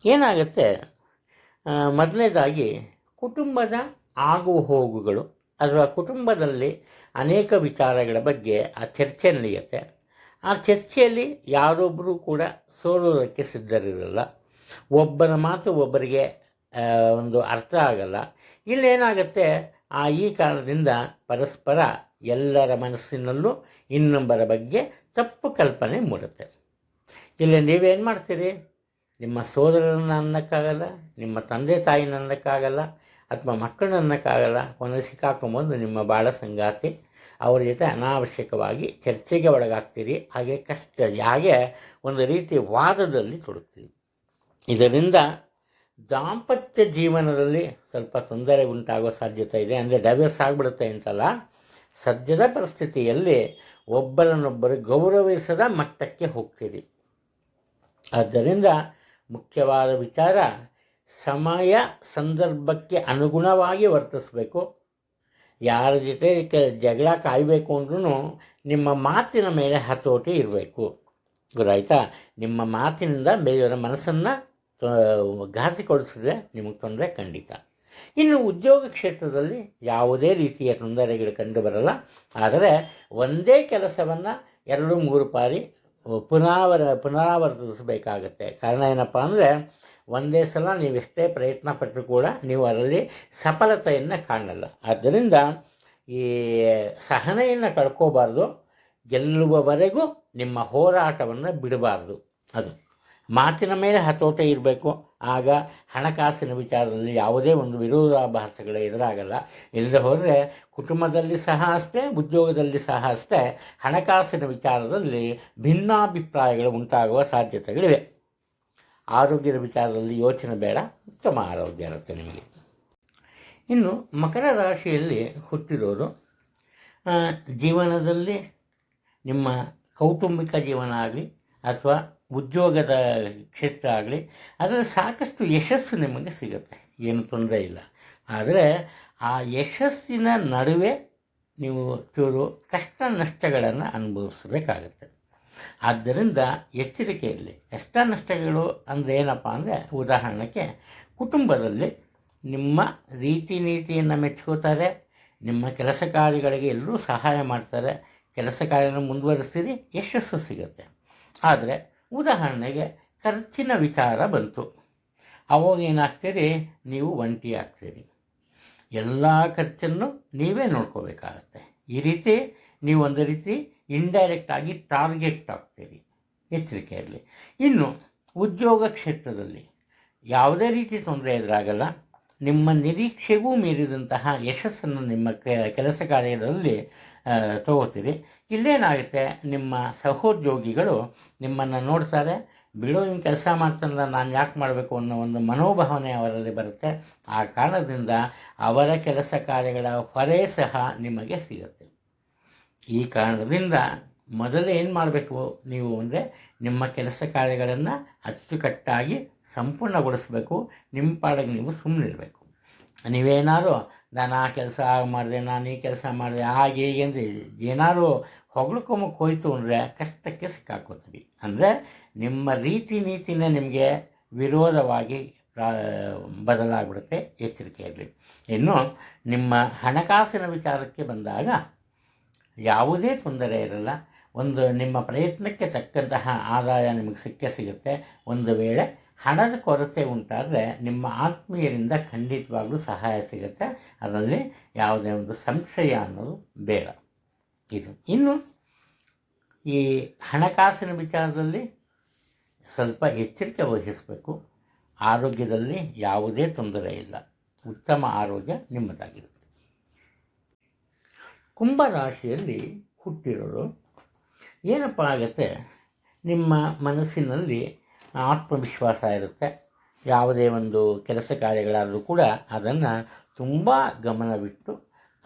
ಏನಾಗುತ್ತೆ, ಮೊದಲನೇದಾಗಿ ಕುಟುಂಬದ ಆಗು ಹೋಗುಗಳು ಅಥವಾ ಕುಟುಂಬದಲ್ಲಿ ಅನೇಕ ವಿಚಾರಗಳ ಬಗ್ಗೆ ಆ ಚರ್ಚೆ ನಡೆಯುತ್ತೆ. ಆ ಚರ್ಚೆಯಲ್ಲಿ ಯಾರೊಬ್ಬರೂ ಕೂಡ ಸೋಲೋದಕ್ಕೆ ಸಿದ್ಧರಿರಲ್ಲ. ಒಬ್ಬರ ಮಾತು ಒಬ್ಬರಿಗೆ ಒಂದು ಅರ್ಥ ಆಗಲ್ಲ. ಇಲ್ಲೇನಾಗುತ್ತೆ, ಈ ಕಾರಣದಿಂದ ಪರಸ್ಪರ ಎಲ್ಲರ ಮನಸ್ಸಿನಲ್ಲೂ ಇನ್ನೊಬ್ಬರ ಬಗ್ಗೆ ತಪ್ಪು ಕಲ್ಪನೆ ಮೂಡುತ್ತೆ. ಇಲ್ಲಿ ನೀವೇನು ಮಾಡ್ತೀರಿ, ನಿಮ್ಮ ಸೋದರರನ್ನು ಅನ್ನೋಕ್ಕಾಗಲ್ಲ, ನಿಮ್ಮ ತಂದೆ ತಾಯಿನ ಅನ್ನೋಕ್ಕಾಗಲ್ಲ, ಅಥವಾ ಮಕ್ಕಳನ್ನ ಅನ್ನೋಕ್ಕಾಗಲ್ಲ. ಒಂದು ಸಿಕ್ಕಾಕೊಂಬೋದು ನಿಮ್ಮ ಬಾಳ ಸಂಗಾತಿ, ಅವ್ರ ಜೊತೆ ಅನಾವಶ್ಯಕವಾಗಿ ಚರ್ಚೆಗೆ ಒಳಗಾಗ್ತೀರಿ. ಹಾಗೆ ಒಂದು ರೀತಿ ವಾದದಲ್ಲಿ ತೊಡಗ್ತೀರಿ. ಇದರಿಂದ ದಾಂಪತ್ಯ ಜೀವನದಲ್ಲಿ ಸ್ವಲ್ಪ ತೊಂದರೆ ಉಂಟಾಗೋ ಸಾಧ್ಯತೆ ಇದೆ. ಅಂದರೆ ಡೈವರ್ಸ್ ಆಗಿಬಿಡುತ್ತೆ ಅಂತಲ್ಲ, ಸದ್ಯದ ಪರಿಸ್ಥಿತಿಯಲ್ಲಿ ಒಬ್ಬರನ್ನೊಬ್ಬರು ಗೌರವಿಸದ ಮಟ್ಟಕ್ಕೆ ಹೋಗ್ತೀರಿ. ಆದ್ದರಿಂದ ಮುಖ್ಯವಾದ ವಿಚಾರ, ಸಮಯ ಸಂದರ್ಭಕ್ಕೆ ಅನುಗುಣವಾಗಿ ವರ್ತಿಸಬೇಕು. ಯಾರ ಜೊತೆ ಜಗಳ ಕಾಯಬೇಕು ಅಂದ್ರೂ ನಿಮ್ಮ ಮಾತಿನ ಮೇಲೆ ಹತೋಟಿ ಇರಬೇಕು. ಗೊತ್ತಾಯ್ತಾ? ನಿಮ್ಮ ಮಾತಿನಿಂದ ಬೇರೆಯವರ ಮನಸ್ಸನ್ನು ಘಾಸಿಗೊಳಿಸಿದ್ರೆ ನಿಮಗೆ ತೊಂದರೆ ಖಂಡಿತ. ಇನ್ನು ಉದ್ಯೋಗ ಕ್ಷೇತ್ರದಲ್ಲಿ ಯಾವುದೇ ರೀತಿಯ ತೊಂದರೆಗಳು ಕಂಡು ಬರಲ್ಲ. ಆದರೆ ಒಂದೇ ಕೆಲಸವನ್ನು 2-3 ಬಾರಿ ಪುನರಾವರ್ತಿಸಬೇಕಾಗತ್ತೆ. ಕಾರಣ ಏನಪ್ಪ ಅಂದರೆ, ಒಂದೇ ಸಲ ನೀವೆಷ್ಟೇ ಪ್ರಯತ್ನ ಪಟ್ಟರೂ ಕೂಡ ನೀವು ಅದರಲ್ಲಿ ಸಫಲತೆಯನ್ನು ಕಾಣಲ್ಲ. ಆದ್ದರಿಂದ ಈ ಸಹನೆಯನ್ನು ಕಳ್ಕೋಬಾರ್ದು. ಗೆಲ್ಲುವವರೆಗೂ ನಿಮ್ಮ ಹೋರಾಟವನ್ನು ಬಿಡಬಾರ್ದು. ಅದು ಮಾತಿನ ಮೇಲೆ ಹತೋಟಿ ಇರಬೇಕು. ಆಗ ಹಣಕಾಸಿನ ವಿಚಾರದಲ್ಲಿ ಯಾವುದೇ ಒಂದು ವಿರೋಧಾಭಾಸಗಳು ಎದುರಾಗಲ್ಲ. ಇಲ್ಲದೆ ಹೋದರೆ ಕುಟುಂಬದಲ್ಲಿ ಸಹ ಅಷ್ಟೇ, ಉದ್ಯೋಗದಲ್ಲಿ ಸಹ ಅಷ್ಟೇ, ಹಣಕಾಸಿನ ವಿಚಾರದಲ್ಲಿ ಭಿನ್ನಾಭಿಪ್ರಾಯಗಳು ಉಂಟಾಗುವ ಸಾಧ್ಯತೆಗಳಿವೆ. ಆರೋಗ್ಯದ ವಿಚಾರದಲ್ಲಿ ಯೋಚನೆ ಬೇಡ, ಉತ್ತಮ ಆರೋಗ್ಯ ಇರುತ್ತೆ ನಿಮಗೆ. ಇನ್ನು ಮಕರ ರಾಶಿಯಲ್ಲಿ ಹುಟ್ಟಿರೋರು ಜೀವನದಲ್ಲಿ ನಿಮ್ಮ ಕೌಟುಂಬಿಕ ಜೀವನ ಆಗಲಿ ಅಥವಾ ಉದ್ಯೋಗದ ಕ್ಷೇತ್ರ ಆಗಲಿ ಅದರಲ್ಲಿ ಸಾಕಷ್ಟು ಯಶಸ್ಸು ನಿಮಗೆ ಸಿಗುತ್ತೆ, ಏನು ತೊಂದರೆ ಇಲ್ಲ. ಆದರೆ ಆ ಯಶಸ್ಸಿನ ನಡುವೆ ನೀವು ಚೂರು ಕಷ್ಟ ನಷ್ಟಗಳನ್ನು ಅನುಭವಿಸಬೇಕಾಗತ್ತೆ. ಆದ್ದರಿಂದ ಎಚ್ಚರಿಕೆಯಲ್ಲಿ ಕಷ್ಟ ನಷ್ಟಗಳು ಅಂದರೆ ಏನಪ್ಪ ಅಂದರೆ, ಉದಾಹರಣೆಗೆ ಕುಟುಂಬದಲ್ಲಿ ನಿಮ್ಮ ರೀತಿ ನೀತಿಯನ್ನು ಮೆಚ್ಕೋತಾರೆ, ನಿಮ್ಮ ಕೆಲಸ ಕಾರ್ಯಗಳಿಗೆ ಎಲ್ಲರೂ ಸಹಾಯ ಮಾಡ್ತಾರೆ, ಕೆಲಸ ಕಾರ್ಯನ ಮುಂದುವರಿಸ್ತೀರಿ, ಯಶಸ್ಸು ಸಿಗುತ್ತೆ. ಆದರೆ ಉದಾಹರಣೆಗೆ ಖರ್ಚಿನ ವಿಚಾರ ಬಂತು, ಅವಾಗ ಏನಾಗ್ತೀರಿ, ನೀವು ಒಂಟಿ ಆಗ್ತೀರಿ, ಎಲ್ಲ ಖರ್ಚನ್ನು ನೀವೇ ನೋಡ್ಕೋಬೇಕಾಗತ್ತೆ. ಈ ರೀತಿ ನೀವು ಒಂದು ರೀತಿ ಇಂಡೈರೆಕ್ಟಾಗಿ ಟಾರ್ಗೆಟ್ ಆಗ್ತೀರಿ, ಎಚ್ಚರಿಕೆಯಲ್ಲಿ. ಇನ್ನು ಉದ್ಯೋಗ ಕ್ಷೇತ್ರದಲ್ಲಿ ಯಾವುದೇ ರೀತಿ ತೊಂದರೆ ಎದುರಾಗಲ್ಲ, ನಿಮ್ಮ ನಿರೀಕ್ಷೆಗೂ ಮೀರಿದಂತಹ ಯಶಸ್ಸನ್ನು ನಿಮ್ಮ ಕೆಲಸ ಕಾರ್ಯದಲ್ಲಿ ತಗೋತೀರಿ. ಇಲ್ಲೇನಾಗುತ್ತೆ, ನಿಮ್ಮ ಸಹೋದ್ಯೋಗಿಗಳು ನಿಮ್ಮನ್ನು ನೋಡ್ತಾರೆ, ಬಿಡೋ ಹಿಂಗೆ ಕೆಲಸ ಮಾಡ್ತಾನಲ್ಲ, ನಾನು ಯಾಕೆ ಮಾಡಬೇಕು ಅನ್ನೋ ಒಂದು ಮನೋಭಾವನೆ ಅವರಲ್ಲಿ ಬರುತ್ತೆ. ಆ ಕಾರಣದಿಂದ ಅವರ ಕೆಲಸ ಕಾರ್ಯಗಳ ಹೊರೆ ಸಹ ನಿಮಗೆ ಸಿಗುತ್ತೆ. ಈ ಕಾರಣದಿಂದ ಮೊದಲು ಏನು ಮಾಡಬೇಕು ನೀವು ಅಂದರೆ, ನಿಮ್ಮ ಕೆಲಸ ಕಾರ್ಯಗಳನ್ನು ಅಚ್ಚುಕಟ್ಟಾಗಿ ಸಂಪೂರ್ಣಗೊಳಿಸಬೇಕು. ನಿಮ್ಮ ಪಾಡಿಗೆ ನೀವು ಸುಮ್ಮನಿರಬೇಕು. ನೀವೇನಾದ್ರು ನಾನು ಆ ಕೆಲಸ ಮಾಡಿದೆ, ನಾನು ಈ ಕೆಲಸ ಮಾಡಿದೆ, ಹಾಗೆ ಹೀಗೆ ಅಂದರೆ ಏನಾದ್ರು ಹೊಗಳ್ಕೊಂಬಕ್ಕೆ ಹೋಯ್ತು ಅಂದರೆ ಕಷ್ಟಕ್ಕೆ ಸಿಕ್ಕಾಕೋತೀವಿ. ಅಂದರೆ ನಿಮ್ಮ ರೀತಿ ನೀತಿನೇ ನಿಮಗೆ ವಿರೋಧವಾಗಿ ಬದಲಾಗ್ಬಿಡುತ್ತೆ, ಎಚ್ಚರಿಕೆಯಲ್ಲಿ. ಇನ್ನು ನಿಮ್ಮ ಹಣಕಾಸಿನ ವಿಚಾರಕ್ಕೆ ಬಂದಾಗ ಯಾವುದೇ ತೊಂದರೆ ಇರಲ್ಲ. ಒಂದು ನಿಮ್ಮ ಪ್ರಯತ್ನಕ್ಕೆ ತಕ್ಕಂತಹ ಆದಾಯ ನಿಮಗೆ ಸಿಗುತ್ತೆ. ಒಂದು ವೇಳೆ ಹಣದ ಕೊರತೆ ಉಂಟಾದರೆ ನಿಮ್ಮ ಆತ್ಮೀಯರಿಂದ ಖಂಡಿತವಾಗ್ಲೂ ಸಹಾಯ ಸಿಗುತ್ತೆ, ಅದರಲ್ಲಿ ಯಾವುದೇ ಒಂದು ಸಂಶಯ ಅನ್ನೋದು ಬೇಡ. ಇದು ಇನ್ನು ಈ ಹಣಕಾಸಿನ ವಿಚಾರದಲ್ಲಿ ಸ್ವಲ್ಪ ಎಚ್ಚರಿಕೆ ವಹಿಸಬೇಕು. ಆರೋಗ್ಯದಲ್ಲಿ ಯಾವುದೇ ತೊಂದರೆ ಇಲ್ಲ, ಉತ್ತಮ ಆರೋಗ್ಯ ನಿಮ್ಮದಾಗಿರುತ್ತೆ. ಕುಂಭರಾಶಿಯಲ್ಲಿ ಹುಟ್ಟಿರೋರು ಏನಪ್ಪ ಆಗುತ್ತೆ, ನಿಮ್ಮ ಮನಸ್ಸಿನಲ್ಲಿ ಆತ್ಮವಿಶ್ವಾಸ ಇರುತ್ತೆ. ಯಾವುದೇ ಒಂದು ಕೆಲಸ ಕಾರ್ಯಗಳಾದರೂ ಕೂಡ ಅದನ್ನು ತುಂಬ ಗಮನವಿಟ್ಟು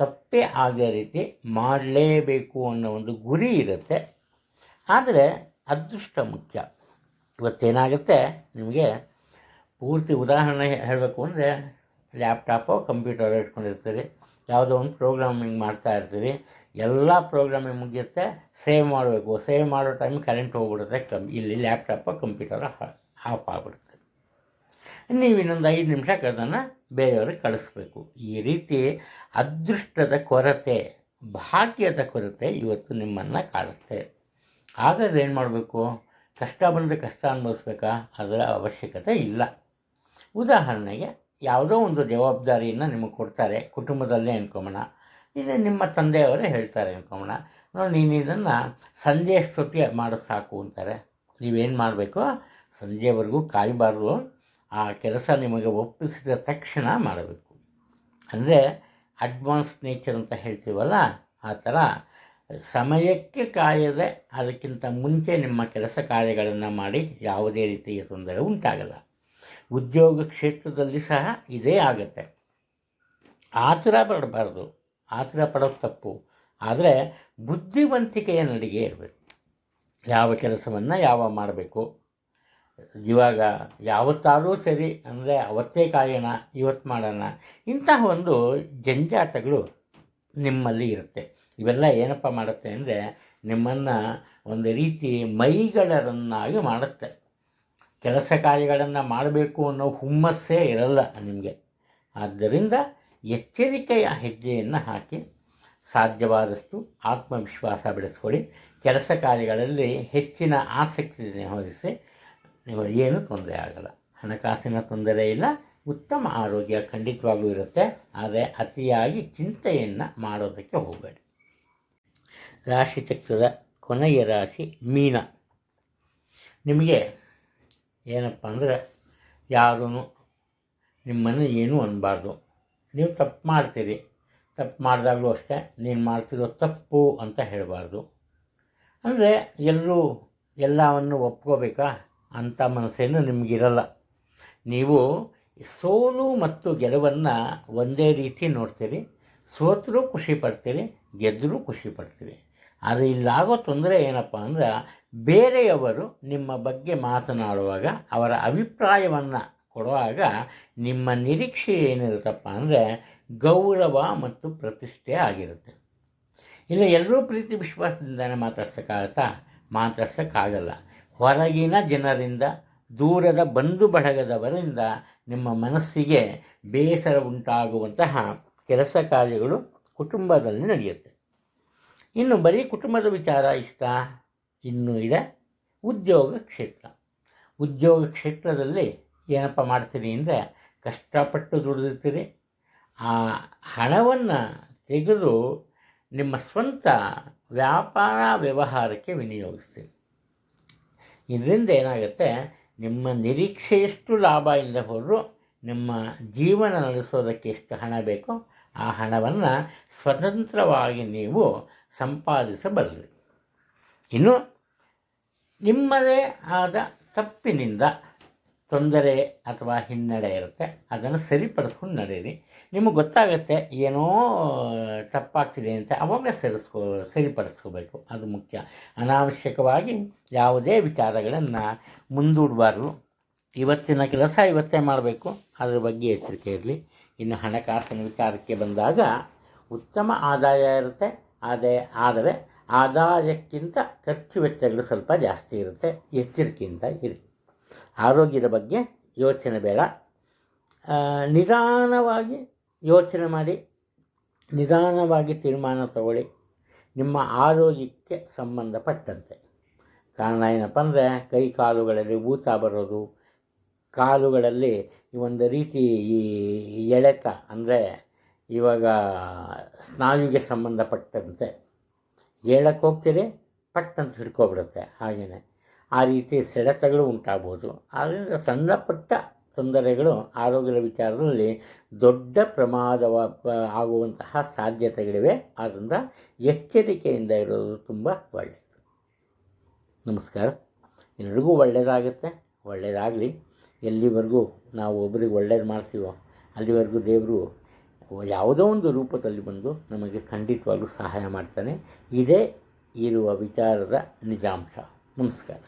ತಪ್ಪೇ ಆಗೋ ರೀತಿ ಮಾಡಲೇಬೇಕು ಅನ್ನೋ ಒಂದು ಗುರಿ ಇರುತ್ತೆ. ಆದರೆ ಅದೃಷ್ಟ ಮುಖ್ಯ. ಇವತ್ತೇನಾಗುತ್ತೆ, ನಿಮಗೆ ಪೂರ್ತಿ ಉದಾಹರಣೆ ಹೇಳಬೇಕು ಅಂದರೆ, ಲ್ಯಾಪ್ಟಾಪೋ ಕಂಪ್ಯೂಟರ್ ಇಟ್ಕೊಂಡಿರ್ತೀರಿ, ಯಾವುದೋ ಒಂದು ಪ್ರೋಗ್ರಾಮಿಂಗ್ ಮಾಡ್ತಾ ಇರ್ತೀರಿ, ಎಲ್ಲ ಪ್ರೋಗ್ರಾಮಿಂಗ್ ಮುಗಿಯುತ್ತೆ, ಸೇವ್ ಮಾಡಬೇಕು, ಸೇವ್ ಮಾಡೋ ಟೈಮ್ ಕರೆಂಟ್ ಹೋಗ್ಬಿಡುತ್ತೆ, ಇಲ್ಲಿ ಲ್ಯಾಪ್ಟಾಪ ಕಂಪ್ಯೂಟರ್ ಆಫ್ ಆಗಿಬಿಡುತ್ತೆ. ನೀವು ಇನ್ನೊಂದು 5 ನಿಮಿಷಕ್ಕೆ ಅದನ್ನು ಬೇರೆಯವ್ರಿಗೆ ಕಳಿಸ್ಬೇಕು. ಈ ರೀತಿ ಅದೃಷ್ಟದ ಕೊರತೆ, ಭಾಗ್ಯದ ಕೊರತೆ ಇವತ್ತು ನಿಮ್ಮನ್ನು ಕಾಡುತ್ತೆ. ಹಾಗಾದ್ರೆ ಏನು ಮಾಡಬೇಕು, ಕಷ್ಟ ಬಂದರೆ ಕಷ್ಟ ಅನುಭವಿಸ್ಬೇಕಾ? ಅದರ ಅವಶ್ಯಕತೆ ಇಲ್ಲ. ಉದಾಹರಣೆಗೆ ಯಾವುದೋ ಒಂದು ಜವಾಬ್ದಾರಿಯನ್ನು ನಿಮಗೆ ಕೊಡ್ತಾರೆ, ಕುಟುಂಬದಲ್ಲೇ ಅನ್ಕೊಂಬೋಣ, ಇಲ್ಲ ನಿಮ್ಮ ತಂದೆಯವರೇ ಹೇಳ್ತಾರೆ ಅನ್ಕೊಂಬೋಣ, ನೀನು ಇದನ್ನು ಸಂಜೆ ಅಷ್ಟೊತ್ತಿಗೆ ಮಾಡೋದು ಸಾಕು ಅಂತಾರೆ. ನೀವೇನು ಮಾಡಬೇಕು, ಸಂಜೆವರೆಗೂ ಕಾಯಬಾರ್ದು, ಆ ಕೆಲಸ ನಿಮಗೆ ಒಪ್ಪಿಸಿದ ತಕ್ಷಣ ಮಾಡಬೇಕು. ಅಂದರೆ ಅಡ್ವಾನ್ಸ್ ನೇಚರ್ ಅಂತ ಹೇಳ್ತೀವಲ್ಲ, ಆ ಥರ ಸಮಯಕ್ಕೆ ಕಾಯದೆ ಅದಕ್ಕಿಂತ ಮುಂಚೆ ನಿಮ್ಮ ಕೆಲಸ ಕಾರ್ಯಗಳನ್ನು ಮಾಡಿ ಯಾವುದೇ ರೀತಿಯ ತೊಂದರೆ ಉಂಟಾಗಲ್ಲ. ಉದ್ಯೋಗ ಕ್ಷೇತ್ರದಲ್ಲಿ ಸಹ ಇದೇ ಆಗುತ್ತೆ. ಆತುರ ಪಡಬಾರ್ದು, ಆತುರ ಪಡೋದು ತಪ್ಪು. ಆದರೆ ಬುದ್ಧಿವಂತಿಕೆಯ ನಡಿಗೆ ಇರಬೇಕು. ಯಾವ ಕೆಲಸವನ್ನು ಯಾವಾಗ ಮಾಡಬೇಕು, ಇವಾಗ ಯಾವತ್ತಾದರೂ ಸರಿ ಅಂದರೆ ಅವತ್ತೇ ಕಾಯೋಣ, ಇವತ್ತು ಮಾಡೋಣ, ಇಂತಹ ಒಂದು ಜಂಜಾಟಗಳು ನಿಮ್ಮಲ್ಲಿ ಇರುತ್ತೆ. ಇವೆಲ್ಲ ಏನಪ್ಪ ಮಾಡುತ್ತೆ ಅಂದರೆ, ನಿಮ್ಮನ್ನು ಒಂದು ರೀತಿ ಮೈಗಳರನ್ನಾಗಿ ಮಾಡುತ್ತೆ. ಕೆಲಸ ಕಾರ್ಯಗಳನ್ನು ಮಾಡಬೇಕು ಅನ್ನೋ ಹುಮ್ಮಸ್ಸೇ ಇರಲ್ಲ ನಿಮಗೆ. ಆದ್ದರಿಂದ ಎಚ್ಚರಿಕೆಯ ಹೆಜ್ಜೆಯನ್ನು ಹಾಕಿ ಸಾಧ್ಯವಾದಷ್ಟು ಆತ್ಮವಿಶ್ವಾಸ ಬೆಳೆಸ್ಕೊಳ್ಳಿ. ಕೆಲಸ ಕಾರ್ಯಗಳಲ್ಲಿ ಹೆಚ್ಚಿನ ಆಸಕ್ತಿ ವಹಿಸಿ, ನೀವು ಏನೂ ತೊಂದರೆ ಆಗಲ್ಲ. ಹಣಕಾಸಿನ ತೊಂದರೆ ಇಲ್ಲ, ಉತ್ತಮ ಆರೋಗ್ಯ ಖಂಡಿತವಾಗೂ ಇರುತ್ತೆ. ಆದರೆ ಅತಿಯಾಗಿ ಚಿಂತೆಯನ್ನು ಮಾಡೋದಕ್ಕೆ ಹೋಗಬೇಡಿ. ರಾಶಿಚಕ್ರದ ಕೊನೆಯ ರಾಶಿ ಮೀನ. ನಿಮಗೆ ಏನಪ್ಪ ಅಂದರೆ, ಯಾರೂ ನಿಮ್ಮನ್ನು ಏನೂ ಅನ್ನಬಾರ್ದು. ನೀವು ತಪ್ಪು ಮಾಡ್ತೀರಿ, ತಪ್ಪು ಮಾಡಿದಾಗಲೂ ಅಷ್ಟೇ ನೀನು ಮಾಡ್ತಿರೋ ತಪ್ಪು ಅಂತ ಹೇಳಬಾರ್ದು. ಅಂದರೆ ಎಲ್ಲರೂ ಎಲ್ಲವನ್ನು ಒಪ್ಕೋಬೇಕಾ? ಅಂಥ ಮನಸ್ಸೇನು ನಿಮಗಿರಲ್ಲ. ನೀವು ಸೋಲು ಮತ್ತು ಗೆಲುವನ್ನು ಒಂದೇ ರೀತಿ ನೋಡ್ತೀರಿ. ಸೋತರೂ ಖುಷಿ ಪಡ್ತೀರಿ, ಗೆದ್ದರೂ ಖುಷಿ ಪಡ್ತೀರಿ. ಆದರೆ ಇಲ್ಲಾಗೋ ತೊಂದರೆ ಏನಪ್ಪ ಅಂದ್ರೆ, ಬೇರೆಯವರು ನಿಮ್ಮ ಬಗ್ಗೆ ಮಾತನಾಡುವಾಗ, ಅವರ ಅಭಿಪ್ರಾಯವನ್ನು ಕೊಡುವಾಗ ನಿಮ್ಮ ನಿರೀಕ್ಷೆ ಏನಿರುತ್ತಪ್ಪ ಅಂದರೆ ಗೌರವ ಮತ್ತು ಪ್ರತಿಷ್ಠೆ ಆಗಿರುತ್ತೆ. ಇಲ್ಲ ಎಲ್ಲರೂ ಪ್ರೀತಿ ವಿಶ್ವಾಸದಿಂದನೇ ಮಾತಾಡ್ಸೋಕ್ಕಾಗಲ್ಲ. ಹೊರಗಿನ ಜನರಿಂದ, ದೂರದ ಬಂಧು ಬಳಗದವರಿಂದ ನಿಮ್ಮ ಮನಸ್ಸಿಗೆ ಬೇಸರ ಉಂಟಾಗುವಂತಹ ಕೆಲಸ ಕಾರ್ಯಗಳು ಕುಟುಂಬದಲ್ಲಿ ನಡೆಯುತ್ತೆ. ಇನ್ನು ಬರೀ ಕುಟುಂಬದ ವಿಚಾರ ಇಷ್ಟ, ಇನ್ನೂ ಇದೆ ಉದ್ಯೋಗ ಕ್ಷೇತ್ರ. ಉದ್ಯೋಗ ಕ್ಷೇತ್ರದಲ್ಲಿ ಏನಪ್ಪ ಮಾಡ್ತೀರಿ ಅಂದರೆ, ಕಷ್ಟಪಟ್ಟು ದುಡಿದಿರ್ತೀರಿ, ಆ ಹಣವನ್ನು ತೆಗೆದು ನಿಮ್ಮ ಸ್ವಂತ ವ್ಯಾಪಾರ ವ್ಯವಹಾರಕ್ಕೆ ವಿನಿಯೋಗಿಸ್ತೀರಿ. ಇದರಿಂದ ಏನಾಗುತ್ತೆ, ನಿಮ್ಮ ನಿರೀಕ್ಷೆಯಷ್ಟು ಲಾಭ ಇಲ್ಲದೆ ಹೋದರೂ ನಿಮ್ಮ ಜೀವನ ನಡೆಸೋದಕ್ಕೆ ಎಷ್ಟು ಹಣ ಬೇಕೋ ಆ ಹಣವನ್ನು ಸ್ವತಂತ್ರವಾಗಿ ನೀವು ಸಂಪಾದಿಸಬಲ್ಲಿರಿ. ಇನ್ನು ನಿಮ್ಮದೇ ಆದ ತಪ್ಪಿನಿಂದ ತೊಂದರೆ ಅಥವಾ ಹಿನ್ನಡೆ ಇರುತ್ತೆ, ಅದನ್ನು ಸರಿಪಡಿಸ್ಕೊಂಡು ನಡೆಯಿರಿ. ನಿಮಗೆ ಗೊತ್ತಾಗುತ್ತೆ ಏನೋ ತಪ್ಪಾಗ್ತಿದೆ ಅಂತ, ಅವಾಗ ಸರಿಪಡಿಸ್ಕೋಬೇಕು, ಅದು ಮುಖ್ಯ. ಅನಾವಶ್ಯಕವಾಗಿ ಯಾವುದೇ ವಿಚಾರಗಳನ್ನು ಮುಂದೂಡಬಾರ್ದು. ಇವತ್ತಿನ ಕೆಲಸ ಇವತ್ತೇ ಮಾಡಬೇಕು, ಅದರ ಬಗ್ಗೆ ಎಚ್ಚರಿಕೆ ಇರಲಿ. ಇನ್ನು ಹಣಕಾಸಿನ ವಿಚಾರಕ್ಕೆ ಬಂದಾಗ ಉತ್ತಮ ಆದಾಯ ಇರುತ್ತೆ, ಆದರೆ ಆದಾಯಕ್ಕಿಂತ ಖರ್ಚು ವೆಚ್ಚಗಳು ಸ್ವಲ್ಪ ಜಾಸ್ತಿ ಇರುತ್ತೆ. ಎಚ್ಚರಿಕೆಯಿಂದ ಇರಿ. ಆರೋಗ್ಯದ ಬಗ್ಗೆ ಯೋಚನೆ ಬೇಡ. ನಿಧಾನವಾಗಿ ಯೋಚನೆ ಮಾಡಿ, ನಿಧಾನವಾಗಿ ತೀರ್ಮಾನ ತಗೊಳ್ಳಿ. ನಿಮ್ಮ ಆರೋಗ್ಯಕ್ಕೆ ಸಂಬಂಧಪಟ್ಟಂತೆ. ಕಾರಣ ಏನಪ್ಪ ಅಂದರೆ, ಕೈ ಕಾಲುಗಳಲ್ಲಿ ಊತ ಬರೋದು, ಕಾಲುಗಳಲ್ಲಿ ಒಂದು ರೀತಿ ಈ ಎಳೆತ, ಅಂದರೆ ಇವಾಗ ಸ್ನಾಯುಗೆ ಸಂಬಂಧಪಟ್ಟಂತೆ ಹೇಳಕ್ಕೆ ಹೋಗ್ತೀರಿ, ಪಟ್ಟಂತ ಹಿಡ್ಕೊಬಿಡುತ್ತೆ. ಹಾಗೆಯೇ ಆ ರೀತಿ ಸೆಳೆತಗಳು ಉಂಟಾಗ್ಬೋದು. ಆದ್ದರಿಂದ ಸಣ್ಣಪುಟ್ಟ ತೊಂದರೆಗಳು ಆರೋಗ್ಯದ ವಿಚಾರದಲ್ಲಿ ದೊಡ್ಡ ಆಗುವಂತಹ ಸಾಧ್ಯತೆಗಳಿವೆ. ಆದ್ದರಿಂದ ಎಚ್ಚರಿಕೆಯಿಂದ ಇರೋದು ತುಂಬ ಒಳ್ಳೆಯದು. ನಮಸ್ಕಾರ. ಎಲ್ಲರಿಗೂ ಒಳ್ಳೆಯದಾಗುತ್ತೆ, ಒಳ್ಳೆಯದಾಗಲಿ. ಎಲ್ಲಿವರೆಗೂ ನಾವು ಒಬ್ಬರಿಗೆ ಒಳ್ಳೇದು ಮಾಡ್ತೀವೋ ಅಲ್ಲಿವರೆಗೂ ದೇವರು ಯಾವುದೋ ಒಂದು ರೂಪದಲ್ಲಿ ಬಂದು ನಮಗೆ ಖಂಡಿತವಾಗ್ಲೂ ಸಹಾಯ ಮಾಡ್ತಾನೆ. ಇದೇ ಇರುವ ವಿಚಾರದ ನಿಜಾಂಶ. ನಮಸ್ಕಾರ.